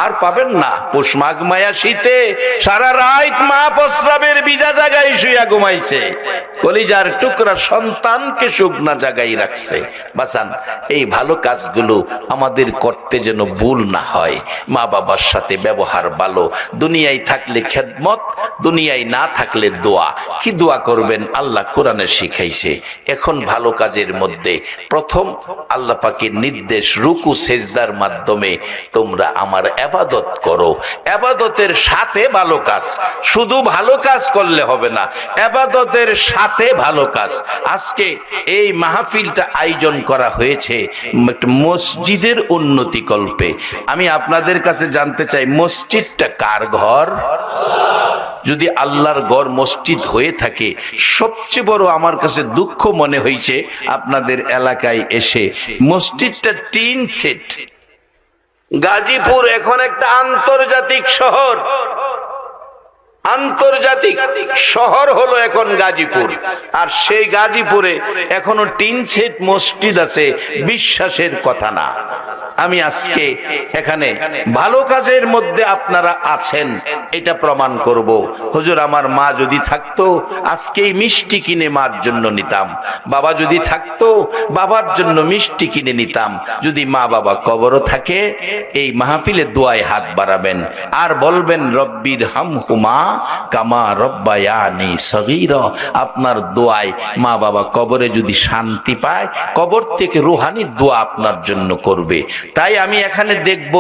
আর পাবেন না। পৌষ মাঘ মায়া শীতে সারা রাত মা প্রস্রাবের ভিজা জায়গায় শুইয়া ঘুমাইছে, কলিজার টুকরা সন্তানকে শুকনা জায়গায় রাখছে। বাসান, এই ভালো কাজগুলো আমাদের করতে যেন ভুল না হয়। মা বাবার সাথে ব্যবহার ভালো, দুনিয়ায় থাকলে খেদমত, দুনিয়ায় না থাকলে দোয়া। কি দোয়া করবেন আল্লাহ কোরআনে শিখাইছে। এখন ভালো কাজের মধ্যে প্রথম আল্লাহ পাকের নির্দেশ, রুকু সেজদার মাধ্যমে তোমরা আমার ইবাদত করো। ইবাদতের সাথে ভালো কাজ, শুধু ভালো কাজ করলে হবে না, ইবাদতের সাথে ভালো কাজ। আজকে এই মাহফিলটা আয়োজন করা হয়েছে একটা মসজিদের উন্নতি কল্পে। আমি আপনাদের কাছে জানতে চাই, মসজিদটা কার ঘর? যদি আল্লাহর ঘর মসজিদ হয়ে থাকে, সবচেয়ে বড় আমার কাছে দুঃখ মনে হয়েছে আপনাদের এলাকায় এসে মসজিদটা টিন সেট। গাজীপুর এখন একটা আন্তর্জাতিক শহর, আন্তর্জাতিক শহর হলো এখন গাজীপুর, আর সেই গাজীপুরে এখনো টিন সেট মসজিদ আছে, বিশ্বাসের কথা না। আমি আজকে এখানে ভালো কাজের মধ্যে আপনারা আছেন এটা প্রমাণ করব। হুজুর আমার মা যদি থাকতো আজকেই মিষ্টি কিনে মার জন্য নিতাম, বাবা যদি থাকতো বাবার জন্য মিষ্টি কিনে নিতাম। যদি মা বাবা কবরও থাকে, এই মাহফিলে দোয়ায় হাত বাড়াবেন আর বলবেন রব্বির হামহুমা কামা রব্বায়ানি সগীরা। আপনার দোয়ায় মা বাবা কবরে যদি শান্তি পায়, কবর থেকে রুহানি দোয়া আপনার জন্য করবে। তাই আমি এখানে দেখব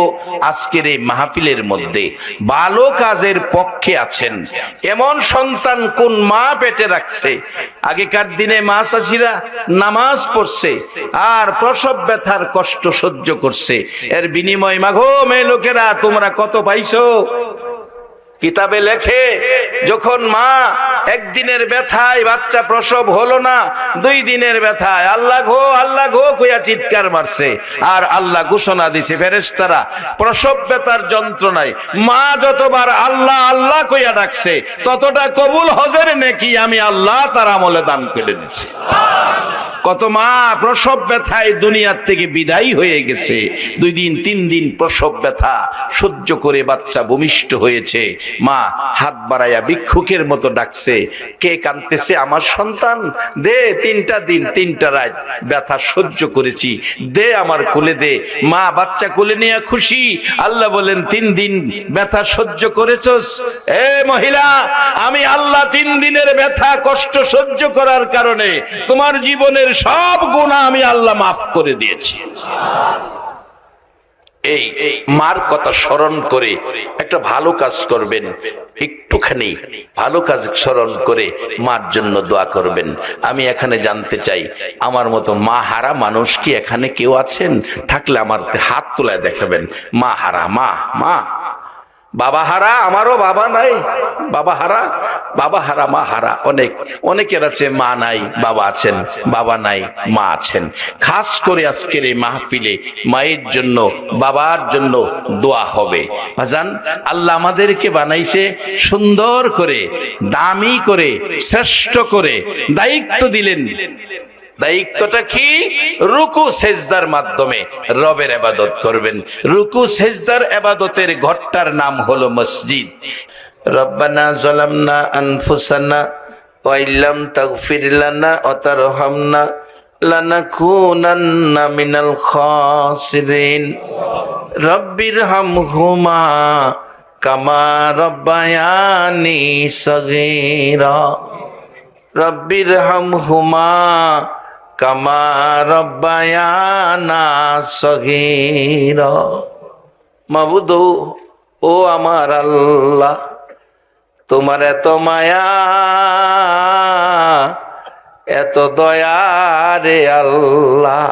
আজকের এই মাহফিলের মধ্যে ভালো কাজের পক্ষে আছেন এমন সন্তান কোন মা পেটে রাখছে। আগেকার দিনে মা চাষিরা নামাজ পড়ছে আর প্রসব ব্যথার কষ্ট সহ্য করছে, এর বিনিময় মাগো মেয়ে লোকেরা তোমরা কত পাইছো? কিতাবে লেখে যখন মা একদিনের ব্যথায় বাচ্চা প্রসব হলো না, 2 দিনের ব্যথায় আল্লাহ গো কইয়া চিৎকার মারছে, আর আল্লাহ ঘোষণা দিছে ফেরেশতারা প্রসব ব্যথার যন্ত্রণায় মা যতবার আল্লাহ আল্লাহ কইয়া ডাকছে ততটা কবুল হজের নেকি আমি আল্লাহ তার আমলে দান করে দিচ্ছি। কত মা প্রসব ব্যথায় দুনিয়ার থেকে বিদায়ী হয়ে গেছে, 2 দিন 3 দিন প্রসব ব্যথা সহ্য করে বাচ্চা ভূমিষ্ঠ হয়েছে, মা হাত বাড়াইয়া ভিক্ষুকের মতো ডাকছে, কে কাঁদতেছে? আমার সন্তান, দে 3টা দিন 3টা রাত ব্যথা সহ্য করেছি, দে আমার কোলে দে। মা বাচ্চা কোলে নিয়ে খুশি। আল্লাহ বলেন 3 দিন ব্যথা সহ্য করেছস, এ মহিলা আমি আল্লাহ 3 দিনের ব্যথা কষ্ট সহ্য করার কারণে তোমার জীবনের সব গুনাহ আমি আল্লাহ মাফ করে দিয়েছি। এই মার কথা স্মরণ করে একটা ভালো কাজ করবেন, একটুখানি ভালো কাজ স্মরণ করে মার জন্য দোয়া করবেন। আমি এখানে জানতে চাই, আমার মতো মা হারা মানুষ কি এখানে কেউ আছেন? থাকলে আমার হাত তোলায় দেখাবেন। মা হারা, মা মা বাবা হারা, আমারও বাবা নাই, বাবা হারা মা হারা অনেকের আছে, মা নাই বাবা আছেন, বাবা নাই মা আছেন। খাস করে আজকের এই মাহফিলে মায়ের জন্য বাবার জন্য দোয়া হবে। ভাজান আল্লাহ আমাদেরকে বানাইছে সুন্দর করে, দামি করে, শ্রেষ্ঠ করে, দায়িত্ব দিলেন। দায়িত্বটা কি? রুকু সেজদার মাধ্যমে রবের ইবাদত করবেন। রুকু সেজদার ইবাদতের ঘরটার নাম হলো মসজিদ। রব্বানা যালামনা আনফুসানা ওয়া ইল্লাম তাগফির লানা ওয়া তারহামনা লানাকুনান্না মিনাল খাসিরিন। রব্বির হামহুমা কামা রব্বায়ানি সগীরা। রব্বির হামহুমা কামা রব্বায়ানা সগীরা। মাবুদ, ও আমার আল্লাহ, তোমার এত মায়া এত দয়া রে আল্লাহ।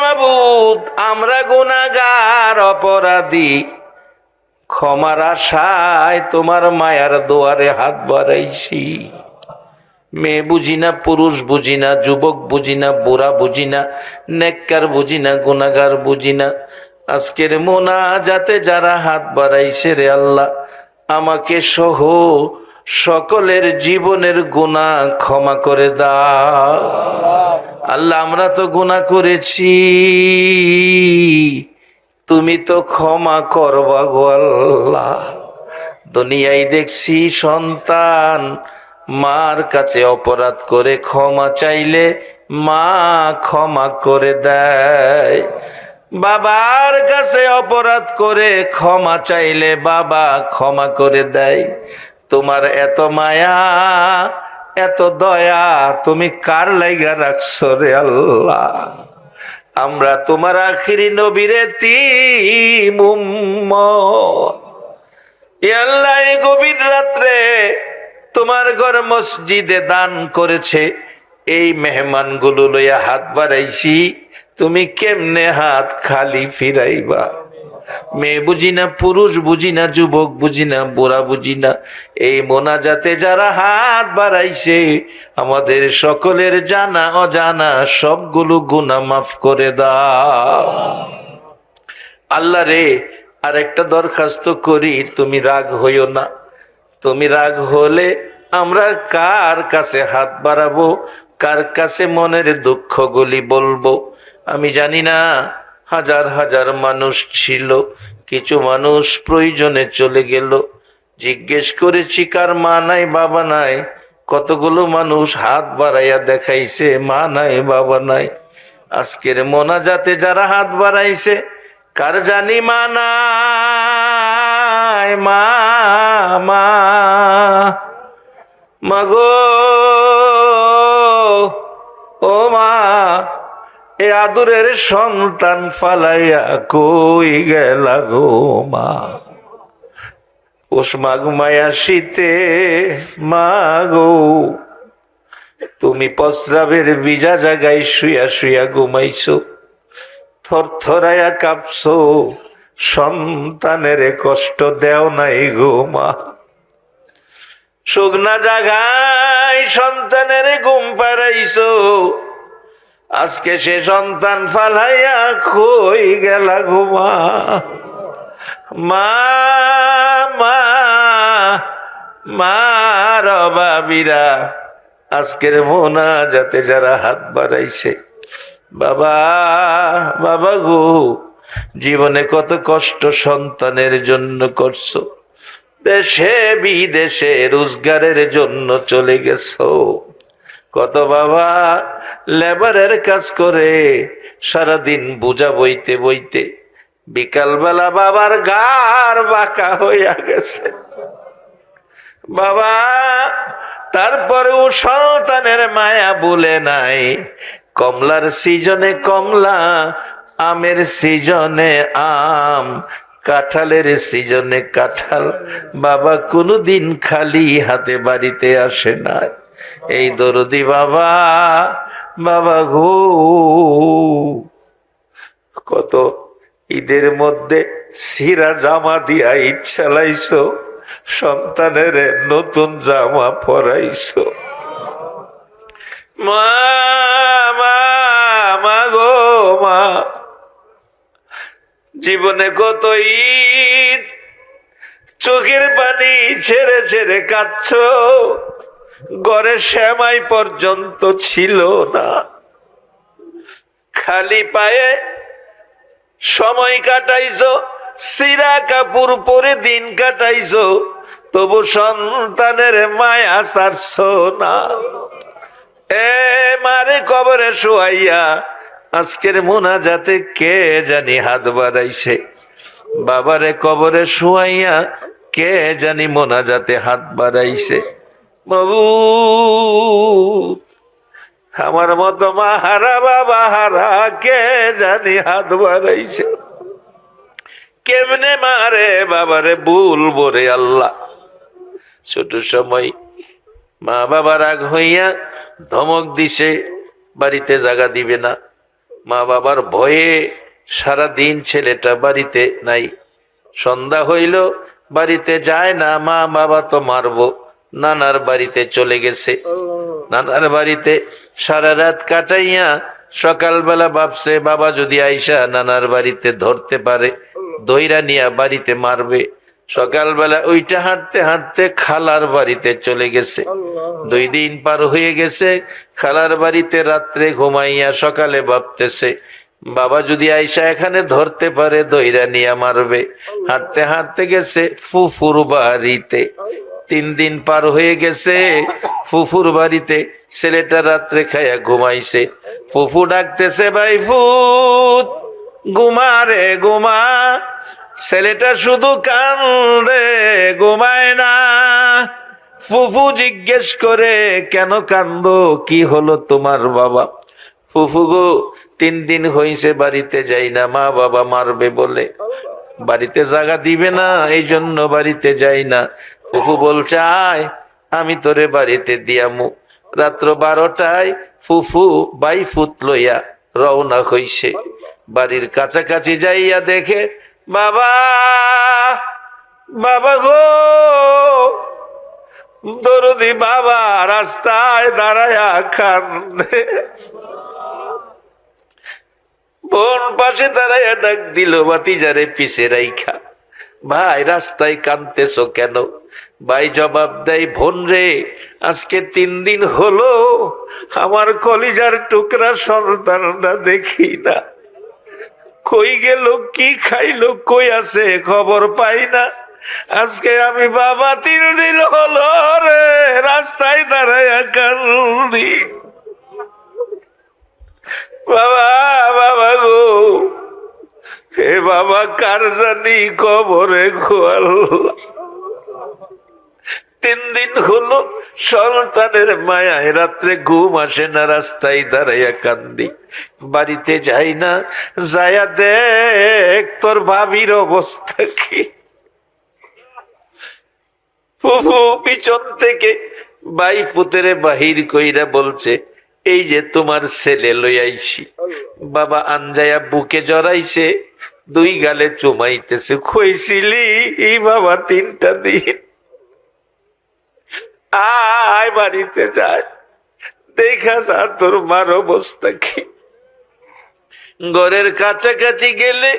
মাবুদ, আমরা গুনাহগার অপরাধী, ক্ষমার আশায় তোমার মায়ার দুয়ারে হাত বাড়াইছি। মেয়ে বুঝি না, পুরুষ বুঝি না, যুবক বুঝি না, বুড়া বুঝি না, নেককার বুঝি না, গুনাহগার বুঝি না। আজকের মোনাজাতে যারা হাত বাড়াইছে রে আল্লাহ, আমাকে সহ সকলের জীবনের গুনাহ ক্ষমা করে দাও আল্লাহ। আমরা তো গুনাহ করেছি, তুমি তো ক্ষমা করবা গো আল্লাহ। দুনিয়ায় দেখছি সন্তান মার কাছে অপরাধ করে ক্ষমা চাইলে মা ক্ষমা করে দেয়, বাবার কাছে অপরাধ করে ক্ষমা চাইলে বাবা ক্ষমা করে দেয়। তোমার এত মায়া এত দয়া তুমি কার লাইগা রাখছো রে আল্লাহ? আমরা তোমার আখিরি নবীর এতিম উম্মত। এ আল্লাহ, এই গভীর রাত্রে তোমার ঘর মসজিদে দান করেছে, এই মেহমানগুলো লইয়া হাত বাড়াইছি, তুমি কেমনে হাত খালি ফিরাইবা? মেয়ে বুঝি না, পুরুষ বুঝি না, যুবক বুঝি না, বুড়া বুঝি না, এই মোনাজাতে যারা হাত বাড়াইছে আমাদের সকলের জানা অজানা সবগুলো গুনাহ মাফ করে দাও। আল্লাহ রে, আর একটা দরখাস্ত করি, তুমি রাগ হইও না। তুমি রাগ হলে আমরা কার কাছে হাত বাড়াবো, কার কাছে মনের দুঃখগুলি বলবো? আমি জানি না, হাজার হাজার মানুষ ছিল, কিছু মানুষ প্রয়োজনে চলে গেল। জিজ্ঞেস করেছি কার মা নাই বাবা নাই, কতগুলো মানুষ হাত বাড়াইয়া দেখাইছে মা নাই বাবা নাই। আজকের মোনাজাতে যারা হাত বাড়াইছে কার জানি মা নাই, মা মা মাগো, ও মা, এ আদরের সন্তান ফালাইয়া কই গেলা গো মা? পৌষ মাঘ মায়া শীতে মাগো, তুমি প্রস্রাবের ভিজা জায়গায় শুয়া শুয়া ঘুমাইছো, থরথরাইয়া কাঁপছো, সন্তানের কষ্ট দেও নাই গো মা। শুকনা জায়গায় সন্তানের ঘুম পাড়াইছো, আজকে সে সন্তান ফালাইয়া কই গেলা গো মা? মা মা মা রবাবিরা, আজকের মোনাজাতে যারা হাত বাড়াইছে, বাবা বাবা গো, জীবনে কত কষ্ট সন্তানের জন্য করছো, দেশে বিদেশে রোজগারের জন্য চলে গেছো। কত বাবা লেবারের কাজ করে সারাদিন বোঝা বইতে বইতে বিকালবেলা বাবার গার বাঁকা হইয়া গেছে। বাবা তারপরেও সন্তানের মায়া বলে নাই। কমলার সিজনে কমলা, আমের সিজনে আম, কাঁঠালের সিজনে কাঁঠাল, বাবা কোনোদিন খালি হাতে বাড়িতে আসে না। এই দরদি বাবা, বাবা গো, কত ঈদের মধ্যে সিরা জামা দিয়া ঈদ চালাইছো, সন্তানের নতুন জামা পরাইছো। মা মা মা গো মা, জীবনে কত ঈদ চোখের পানি ছেড়ে ছেড়ে কাঁদছো, ঘরে সেমাই পর্যন্ত ছিল না, খালি পায়ে সময় কাটাইছো, সিরা কাপড় পরে দিন কাটাইছো, তবু সন্তানের মায়া ছাড়ছো না। এ মারে কবরে শোয়াইয়া আজকের মোনাজাতে কে জানি হাত বাড়াইছে, বাবারে কবরে শোয়াইয়া কে জানি মোনাজাতে হাত বাড়াইছে। মাবুদ, আমার মতো মা হারা বাবা হারা কে জানি হাত বাড়াইছে। কেমনে মারে বাবারে বলবো রে আল্লাহ। ছোট সময় মা বাবা রাগ হইয়া ধমক দিছে, বাড়িতে জায়গা দিবে না। মা বাবার ভয়ে সারা দিন ছেলেটা বাড়িতে নাই। সন্ধ্যা হইল বাড়িতে যায় না, মা বাবা তো মারবো, নানার বাড়িতে চলে গেছে। নানার বাড়িতে সারা রাত কাটাইয়া সকালবেলা ভাবছে বাবা যদি আইসা নানার বাড়িতে ধরতে পারে, দইরা নিয়া বাড়িতে মারবে। সকালবেলা ওইটা হাঁটতে হাঁটতে খালার বাড়িতে চলে গেছে। 2 দিন পার হয়ে গেছে, খালার বাড়িতে রাত্রে ঘুমাইয়া সকালে ভাবতেছে বাবা যদি আইসা এখানে ধরতে পারে দইরা নিয়া মারবে। হাঁটতে হাঁটতে গেছে ফুফুর বাড়িতে। 3 দিন পার হয়ে গেছে, ফুফুর বাড়িতে ছেলেটা রাত্রে খাইয়া ঘুমাইছে। ফুফু ডাকতেছে ভাই ফুত, ঘুমা রে ঘুমা। ছেলেটা শুধু কান্দে, ঘুমায় না। ফুফু জিজ্ঞেস করে কেন কান্দো, কি হলো তোমার বাবা? ফুফু গো, 3 দিন হয়েছে বাড়িতে যাই না, মা বাবা মারবে বলে, বাড়িতে জায়গা দিবে না, এই জন্য বাড়িতে যাই না। ফুফু বলছে আয় আমি তোরে বাড়িতে দিয়ামু। রাত্র 12টায় ফুফু বাই ফুত লইয়া রওনা হইছে। বাড়ির কাছাকাছি যাইয়া দেখে বাবা, বাবা গো, দরদি বাবা রাস্তায় দাঁড়ায়া কান্দে। বোন পাশে দাঁড়াইয়া ডাক দিল, ভাতিজারে পিছে রাইখা, ভাই রাস্তায় কাঁদতেছো কেন? ভাই জবাব দেয়, বোন রে আজকে 3 দিন হলো আমার কলিজার টুকরা সন্তানটা দেখি না, কই গেল, কি খাইলো, কই আছে খবর পাই না। আজকে আমি বাবা 3 দিন হলো রে রাস্তায় দাঁড়াইয়া কান্দি। বাবা, বাবা গো, হে বাবা কার জানি কবরে গোয়াল। 3 দিন হলো সন্তানের মায়ায় রাত্রে ঘুম আসে না, রাস্তায় দাঁড়াইয়া কান্দি। বাড়িতে যাই না, যায়া দেখ তোর ভাবির অবস্থা কি। ফুফু পিছন থেকে বাই ফুতেরে বাহির কইরা বলছে, এই যে তোমার ছেলে লইয়াইছি। বাবা আনজায়া বুকে জড়াইছে, 2 গালে চুমাইতেছে। কইছিলি এই বাবা 3টা দিন, আয় বাড়িতে যায়, দেখা যা তোর মার অবস্থা কি। ঘরের কাছাকাছি গেলে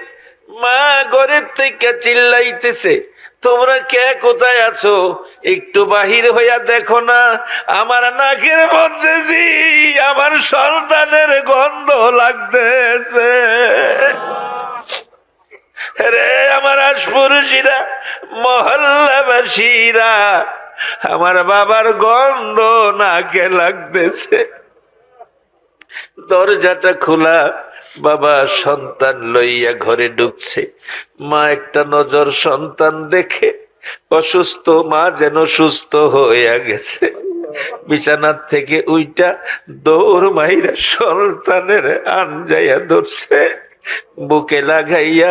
মা ঘরের থেকে চিল্লাইতেছে, তোমরা কে কোথায় আছো, একটু বাহির হইয়া দেখো না, আমার নাকের মধ্যে আমার সন্তানের গন্ধ লাগতেছে। রে আমার আশপুরুষীরা, মহল্লাবাসীরা, আমার বাবার গন্ধ নাকে লাগতেছে। দরজাটা খোলা, বাবা সন্তান লইয়া ঘরে ঢুকছে। মা একটা নজর সন্তান দেখে, অসুস্থ মা যেন সুস্থ হইয়া গেছে। বিছানার থেকে উইটা দৌড় মাইরা সন্তানের আনজাইয়া ধরছে, বুকে লাগাইয়া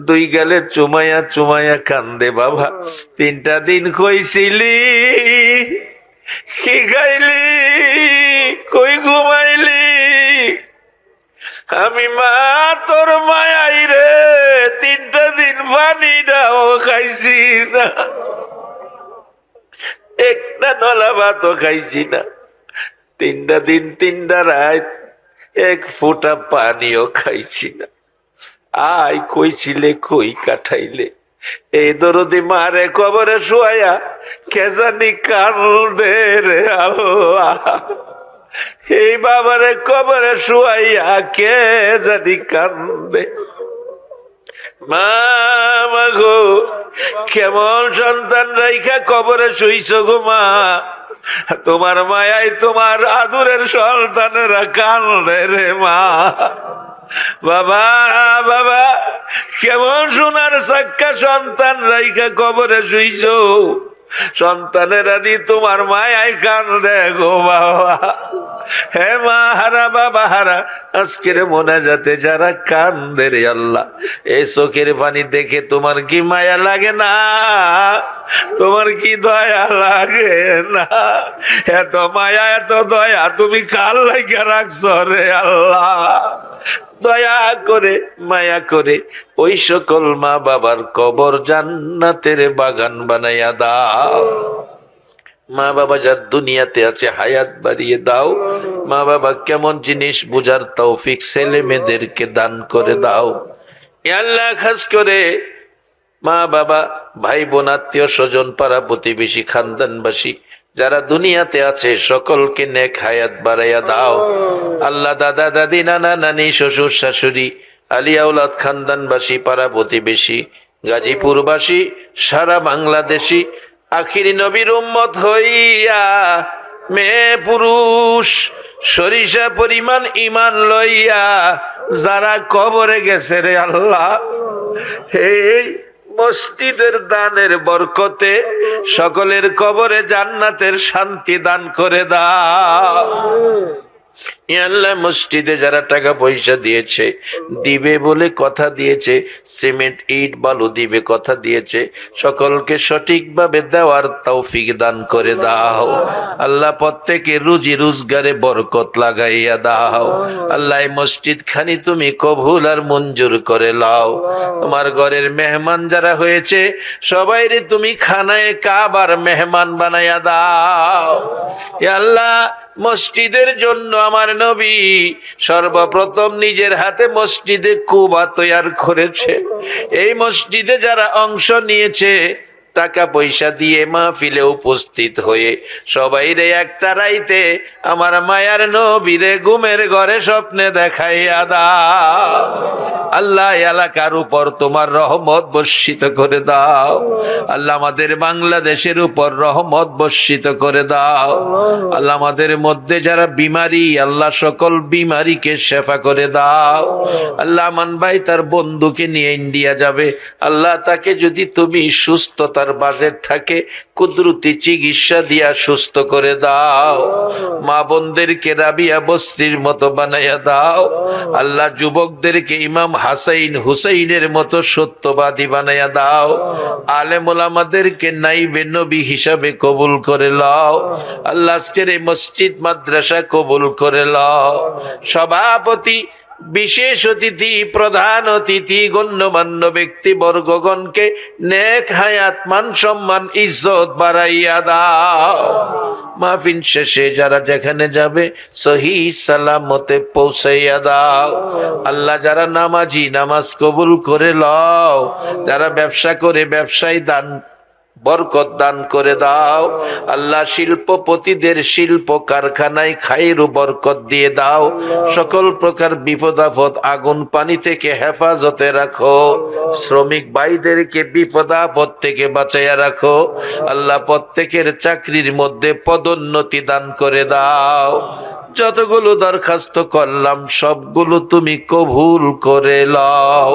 2 গালে চুমাইয়া চুমাইয়া কান্দে। বাবা 3টা দিন কইছিলি, কি খাইলি, কই ঘুমাইলি? আমি মা তোর মায়াই রে 3টা দিন পানিটাও খাইছি না, একটা নলা ভাতও খাইছি না। 3টা দিন 3টা রাত 1 ফোঁটা পানিও খাইছি না। আয় কইছিলে কই কাটাইলে? এই দরদি মারে কবরে শুয়াইয়া কে জানি কান্দে রে আল্লাহ। এই বাবারে কবরে শুয়াইয়া কে জানি কান্দে। মা গো, কেমন সন্তান রাইখা কবরে শুইছ গো মা, তোমার মায়ায় তোমার আদুরের সন্তানেরা কান্দে রে মা। বাবা, বাবা কেমন সোনার সাক্কা সন্তান রাইখা কবরে শুইছ, সন্তানেরা দি তোমার মায়ায় কান্দে গো বাবা। হে মা হারা, বাবা হারা, আজকের মোনাজাতে যারা কান্দে রে আল্লাহ, এই চোখের পানি দেখে তোমার কি মায়া লাগে না? তোমার কি দয়া লাগে না? এত মায়া এত দয়া তুমি কার লাগিয়া রাখছ রে আল্লাহ? দয়া করে মায়া করে ওই সকল মা বাবার কবর জান্নাতের বাগান বানাইয়া দাও। মা বাবা যার দুনিয়াতে আছে হায়াত বাড়িয়ে দাও। মা বাবা কেমন জিনিস বুঝার তৌফিক ছেলে মেয়েদেরকে দান করে দাও। আল্লাহ খাস করে মা বাবা ভাই বোন আত্মীয় স্বজন পাড়া প্রতিবেশী খানদানবাসী যারা দুনিয়াতে আছে সকলকে নেক হায়াত বাড়াইয়া দাও। আল্লাহ দাদা দাদি নানা নানি শ্বশুর শাশুড়ি আলিয়া আউলাদ খানদানবাসী পাড়া প্রতিবেশী গাজীপুরবাসী সারা বাংলাদেশী আখিরি নবীর উম্মত হইয়া মেয়ে পুরুষ সরিষা পরিমাণ ইমান লইয়া যারা কবরে গেছে রে আল্লাহ, এই মসজিদের দানের বরকতে সকলের কবরে জান্নাতের শান্তি দান করে দাও। ইয়া আল্লাহ, মসজিদে যারা টাকা পয়সা দিয়েছে, দিবে বলে কথা দিয়েছে, সিমেন্ট ইট বালু দিবে কথা দিয়েছে, সকলকে সঠিকভাবে দেওয়ার তৌফিক দান করে দাও আল্লাহ। প্রত্যেকে রুজি রোজগারে বরকত লাগাইয়া দাও আল্লাহ। এই মসজিদ খানি তুমি কবুল আর মঞ্জুর করে লাও। তোমার ঘরের মেহমান যারা হয়েছে সবাইরে তুমি খানায় কাবার মেহমান বানাইয়া দাও ইয়া আল্লাহ। মসজিদের জন্য আমার নবী সর্বপ্রথম নিজের হাতে মসজিদে কুবা তৈয়ার করেছে। এই মসজিদে যারা অংশ নিয়েছে টাকা পয়সা দিয়ে মাহফিলে উপস্থিত হয়ে সবাইরে একটা রাইতে আমার মায়ার নবীরে ঘুমের ঘরে স্বপ্নে দেখাইয়া দাও আল্লাহ। এলাকার উপর তোমার রহমত বর্ষিত করে দাও আল্লাহ। আমাদের বাংলাদেশের উপর রহমত বর্ষিত করে দাও আল্লাহ। আমাদের মধ্যে যারা বিমারি আল্লাহ সকল বিমারিকে শেফা করে দাও আল্লাহ। আমান ভাই তার বন্ধুকে নিয়ে ইন্ডিয়া যাবে আল্লাহ, তাকে যদি তুমি সুস্থতার বাজেট থাকে কুদরতি চিকিৎসা দিয়া সুস্থ করে দাও। মা বোনদেরকে রাবিয়া বস্তির মতো বানাইয়া দাও আল্লাহ। যুবকদেরকে ইমাম হাসাইন হুসাইনের মতো সত্যবাদী বানাইয়া দাও। আলেম ওলামাদেরকে নাইবে নবী হিসাবে কবুল করে লও আল্লাহ। আজকের এই মসজিদ মাদ্রাসা কবুল করে লও। সভাপতি, বিশেষ অতিথি, প্রধান অতিথি, গণ্যমান্য ব্যক্তিবর্গগণকে নেক হায়াত, মান সম্মান, ইজ্জত বাড়াইয়া দাও। মাহফিল শেষে যারা যেখানে যাবে সহি সালামতে পৌঁছাইয়া দাও আল্লাহ। যারা নামাজি নামাজ কবুল করে লও। যারা ব্যবসা করে ব্যবসায় দান বরকত দান করে দাও আল্লাহ। শিল্পপতিদের শিল্প কারখানায় খাইরু বরকত দিয়ে দাও। সকল প্রকার বিপদ আপদ আগুন পানি থেকে হেফাজতে রাখো। শ্রমিক ভাইদেরকে বিপদ আপদ থেকে বাঁচাইয়া রাখো আল্লাহ। প্রত্যেকের চাকরির মধ্যে পদোন্নতি দান করে দাও। যতগুলো দরখাস্ত করলাম সবগুলো তুমি কবুল করে লও।